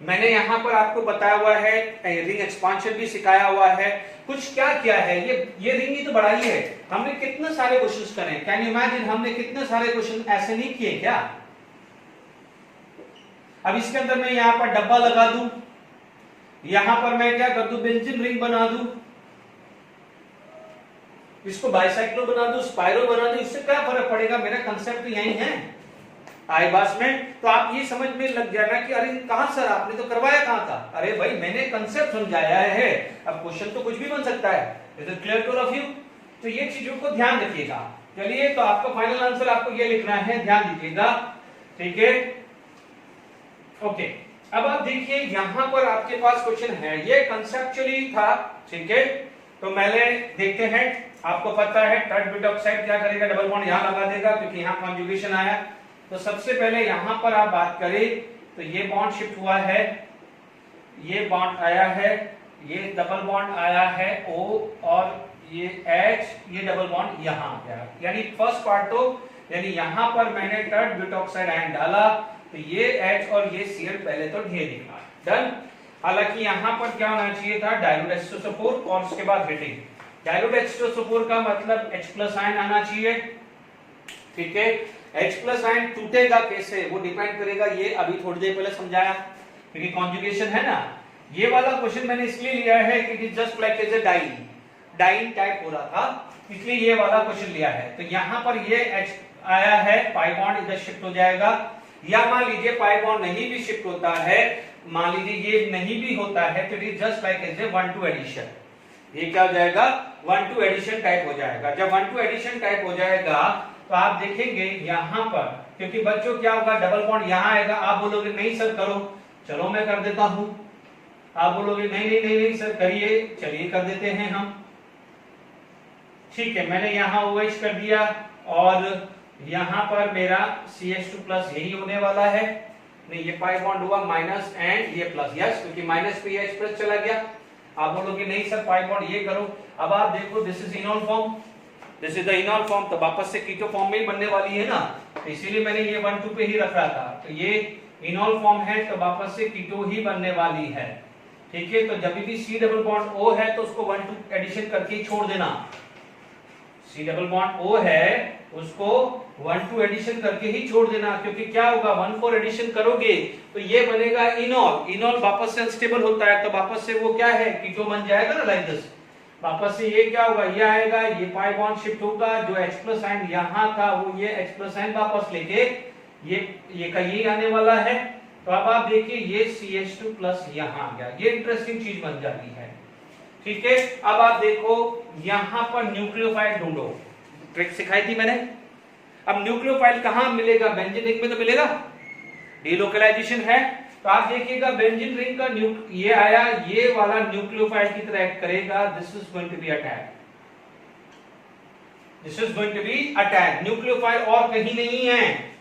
मैंने यहां पर आपको बताया हुआ है, रिंग एक्सपांशन भी सिखाया हुआ है, कुछ क्या किया है, ये रिंग ही तो बढ़ाई है। हमने कितने सारे क्वेश्चंस करे, कैन यू इमेजिन, हमने कितने सारे क्वेश्चन ऐसे नहीं किए क्या। अब इसके अंदर मैं यहां पर डब्बा लगा दूं, यहां पर मैं क्या कर दूं, बेंजीन रिंग बना दूं, इसको बाइसाइक्लो बना दूं, स्पाइरो बना दूं, इससे क्या फर्क पड़ेगा, मेरा कंसेप्ट तो यही है आई बास में। तो आप ये समझ में लग जाएगा कि अरे कहां सर आपने तो करवाया कहां था, अरे भाई मैंने कंसेप्ट समझाया है, अब क्वेश्चन तो कुछ भी बन सकता है। Is it clear two of you. तो ये चीजों को ध्यान रखिएगा। चलिए तो आपका फाइनल आंसर आपको ये लिखना है, ध्यान दीजिएगा, ठीक है। ओके अब आप देखिए यहां पर आपके पास क्वेश्चन है, ये कंसेप्चुअली था, ठीक है। तो पहले देखते हैं, आपको पता है टर्ट ब्यूटॉक्साइड क्या करेगा, डबल बॉन्ड यहां लगा देगा क्योंकि यहां कॉन्जुगेशन आया। तो सबसे पहले यहां पर आप बात करें तो ये बॉन्ड शिफ्ट हुआ है, ये बॉन्ड आया है, ये डबल बॉन्ड आया है O और ये H, ये डबल बॉन्ड यहां आ गया। यानी फर्स्ट पार्ट तो यानी यहां पर मैंने टर्ट ब्यूटॉक्साइड आयन डाला तो ये H और ये Cl पहले तो ढेर निकला। डन। हालांकि यहां पर क्या होना चाहिए था, डाइल्यूट H2SO4 और उसके बाद हीटिंग। डाइल्यूट H2SO4 का मतलब H+ आयन आना चाहिए, ठीक है। H+ आयन टूटेगा कैसे वो डिपेंड करेगा, ये अभी थोड़ी देर पहले समझाया, क्योंकि कॉन्जुगेशन है ना। ये वाला क्वेश्चन मैंने इसलिए लिया है कि just like as a diene type हो रहा था, इसलिए ये वाला क्वेश्चन लिया है। तो यहां पर ये H आया है, पाई बॉन्ड इधर शिफ्ट हो जाएगा, या मान लीजिए पाई बॉन्ड नहीं भी शिफ्ट होता है, मान लीजिए ये नहीं भी होता है, तो it just like as a 1-2 addition. ये क्या हो जाएगा, 1-2 एडिशन टाइप हो जाएगा। जब 1-2 एडिशन टाइप हो जाएगा तो आप देखेंगे यहां पर, क्योंकि बच्चों क्या होगा, डबल बॉन्ड यहां आएगा, आप बोलोगे नहीं सर करो, चलो मैं कर देता हूं। आप बोलोगे नहीं नहीं नहीं नहीं सर करिए, चलिए कर देते हैं हम, ठीक है। मैंने यहां OH कर दिया और यहां पर मेरा CH2+ यही होने वाला है। नहीं ये पाई बॉन्ड हुआ माइनस एंड ये प्लस, यस, क्योंकि माइनस पे H+ चला गया। आप बोलोगे नहीं सर पाई बॉन्ड ये करो, अब आप देखो this is इनॉल form, this is the इनॉल form, तो वापस से कीटो फॉर्म में ही बनने वाली है ना, तो इसीलिए मैंने ये 1-2 पे ही रख रहा था। तो ये इनॉल फॉर्म है तो वापस से कीटो ही बनने वाली है, ठीक है। तो जब भी C डबल बॉन्ड O है तो उसको 1-2 एडिशन करके ही छोड़ देना। C डबल बॉन्ड O है उसको 1-2 एडिशन करके ही छोड़ देना, क्योंकि क्या होगा 1-4 एडिशन करोगे तो ये बनेगा इनॉल, इनॉल वापस से अनस्टेबल होता है तो वापस से वो क्या है कीटो बन जाएगा ना, लाइक दिस। वापस से ये क्या होगा, ये आएगा, ये पाई बॉन्ड शिफ्ट होगा, जो H+ आयन यहां था वो ये H+ आयन वापस लेके ये का ये आने वाला है, तो अब आप देखिए ये CH2 प्लस यहां आ गया, ये इंटरेस्टिंग चीज बन जाती है। ठीक है, अब आप देखो यहां पर न्यूक्लियोफाइल ढूंढो, ट्रिक सिखाई थी मैंने। अब न्यूक्लियोफाइल कहां मिलेगा, बेंजीन रिंग में तो मिलेगा, डीलोकलाइजेशन है। तो आप देखिएगा बेंजीन रिंग का ये आया, ये वाला न्यूक्लियोफाइल की तरह एक्ट करेगा, this is going to be attack, this is going to be attack. Nucleophile और कहीं नहीं है।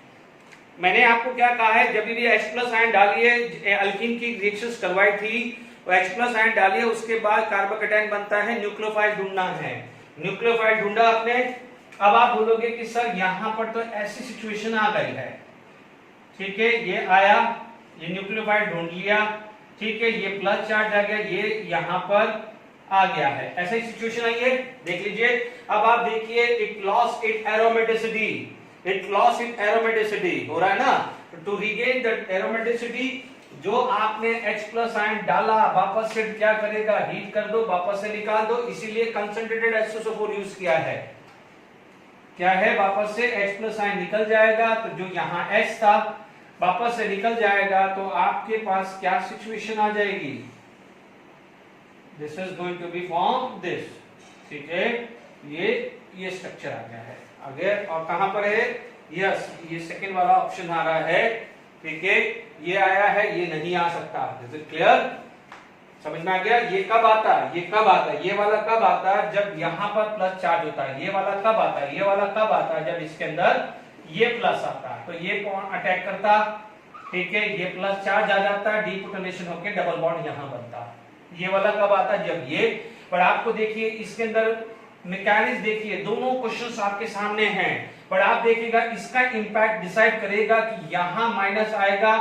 मैंने आपको क्या कहा है, जब भी H प्लस आयन डालिए, अल्कीन की रिएक्शंस करवाई थी, तो H प्लस आयन डालिए, उसके बाद कार्बोकेटाइन बनता है, न्यूक्लियोफाइल ढूंढना है। न्यूक्लियोफाइल ढूंढा आपने, अब आप बोलोगे कि सर यहां पर तो ऐसी सिचुएशन आ गई है। ठीक है, ये आया, ये न्यूक्लियोफाइल ढूंढ लिया, ठीक है, ये प्लस चार्ज आ गया, ये यहां पर आ गया है, ऐसा ही सिचुएशन आई है, देख लीजिए। अब आप देखिए it lost it aromaticity, it lost in aromaticity हो रहा है ना। टू रीगेन दैट एरोमेटिसिटी, जो आपने H प्लस आयन डाला, वापस से क्या करेगा, हीट कर दो, वापस से निकाल दो, इसीलिए कंसंट्रेटेड H2SO4 यूज किया है। क्या है, वापस से H प्लस आयन निकल जाएगा, तो जो यहां H था वापस से निकल जाएगा, तो आपके पास क्या सिचुएशन आ जाएगी, this is going to be form this. ठीक है, ये स्ट्रक्चर आ गया है आगे, और कहां पर है, यस, ये सेकंड वाला ऑप्शन आ रहा है। ठीक है, ये आया है, ये नहीं आ सकता, इज इट क्लियर, समझ में आ गया। ये कब आता है, ये कब आता है, ये वाला कब आता है, जब यहां पर प्लस चार्ज होता है। ये वाला कब आता है, ये वाला कब आता है, जब इसके अंदर ये प्लस आता है, तो ये कौन अटैक करता, ठीक है, ये प्लस चार्ज आ जाता है, डीप्रोटोनेशन होकर डबल बॉन्ड यहां बनता। ये वाला कब आता है, जब ये, पर आपको देखिए इसके अंदर मैकेनिज्म देखिए, दोनों क्वेश्चंस आपके सामने हैं, पर आप देखिएगा इसका इंपैक्ट डिसाइड करेगा कि यहां माइनस आएगा,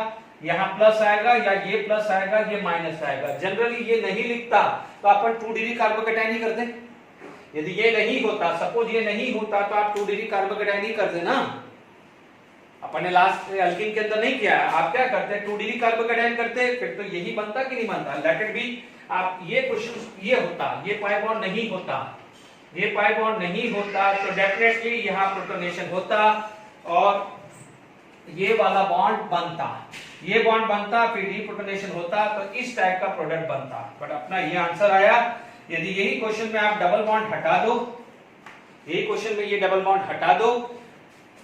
यहां प्लस आएगा, या ये प्लस आएगा, ये माइनस आएगा। जनरली ये नहीं लिखता, तो अपन 2 डिग्री कार्बोकेटाइन ही करते। यदि ये नहीं होता, सपोज ये नहीं होता, तो आप 2 डिग्री कार्बोकेटाइन ही करते ना। अपन ने लास्ट अल्कीन के अंदर नहीं किया, आप क्या करते, 2 डिग्री कार्बोकेटाइन करते, फिर तो यही बनता कि नहीं बनता। लेट इट बी, आप ये क्वेश्चन ये होता, ये पाई बॉन्ड नहीं होता, ये पाई बॉन्ड नहीं होता, तो डेफिनेटली यहां प्रोटोनेशन होता और ये वाला बॉन्ड बनता, ये बॉन्ड बनता, फिर डीप्रोटोनेशन होता, तो इस टाइप का प्रोडक्ट बनता। बट अपना ये आंसर आया। यदि यही क्वेश्चन में आप डबल बॉन्ड हटा दो, यही क्वेश्चन में ये डबल बॉन्ड हटा दो,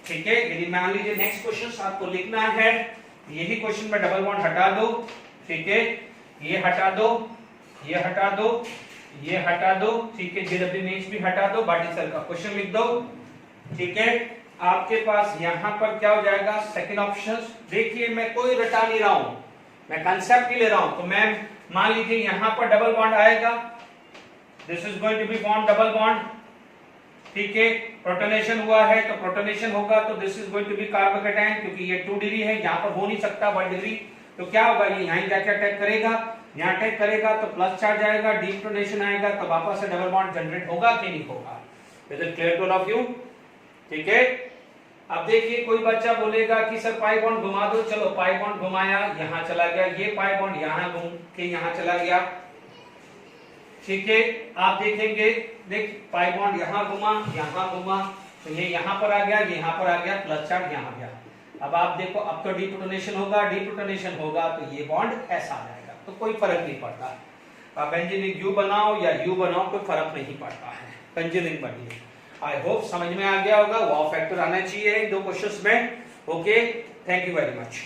ठीक है, यदि मान लीजिए नेक्स्ट क्वेश्चन आपको लिखना है, यही क्वेश्चन में डबल बॉन्ड हटा दो, ठीक है, ये हटा दो, ये हटा दो, ये हटा दो, ठीक है, JWH भी हटा दो, बाटी सर का क्वेश्चन लिख दो। ठीक है, आपके पास यहां पर क्या हो जाएगा, सेकंड ऑप्शन। देखिए मैं कोई रटा नहीं रहा हूं, मैं कंसेप्ट ही ले रहा हूं। तो मैं मान लीजिए यहां पर डबल बॉन्ड आएगा, this is going to be form double bond, ठीक है, प्रोटोनेशन हुआ है, तो प्रोटोनेशन होगा, तो this is going to be carbocation, क्योंकि ये 2 डिग्री है, यहां पर हो नहीं सकता 1 डिग्री, तो क्या होगा, ये यहां जाके अटैक करेगा, यहां अटैक करेगा तो प्लस चार्ज आएगा, डीप्रोटोनेशन आएगा, तो वापस से डबल बॉन्ड जनरेट होगा कि नहीं होगा। Is it clear to all of you, ठीक है। अब देखिए कोई बच्चा बोलेगा कि सर पाई बॉन्ड घुमा दो, चलो पाई बॉन्ड घुमाया, यहां चला गया, ये पाई बॉन्ड यहां घूम के यहां चला गया, ठीक है, आप देखेंगे, देख पाई बॉन्ड यहां घुमा, तो ये यहां पर आ गया, यहां पर आ गया, प्लस चार्ज यहां गया। अब आप देखो, अब तो डीप्रोटोनेशन होगा, तो ये बॉन्ड ऐसा आ जाएगा, तो कोई फर्क नहीं पड़ता। आप बेंजीन रिंग यू बनाओ या यू बनाओ, कोई फर्क नहीं पड़ता है, बेंजीन रिंग बनिए। आई होप समझ में आ गया होगा, वाव फैक्टर आना चाहिए इन 2 क्वेश्चंस में। Okay, thank you very much.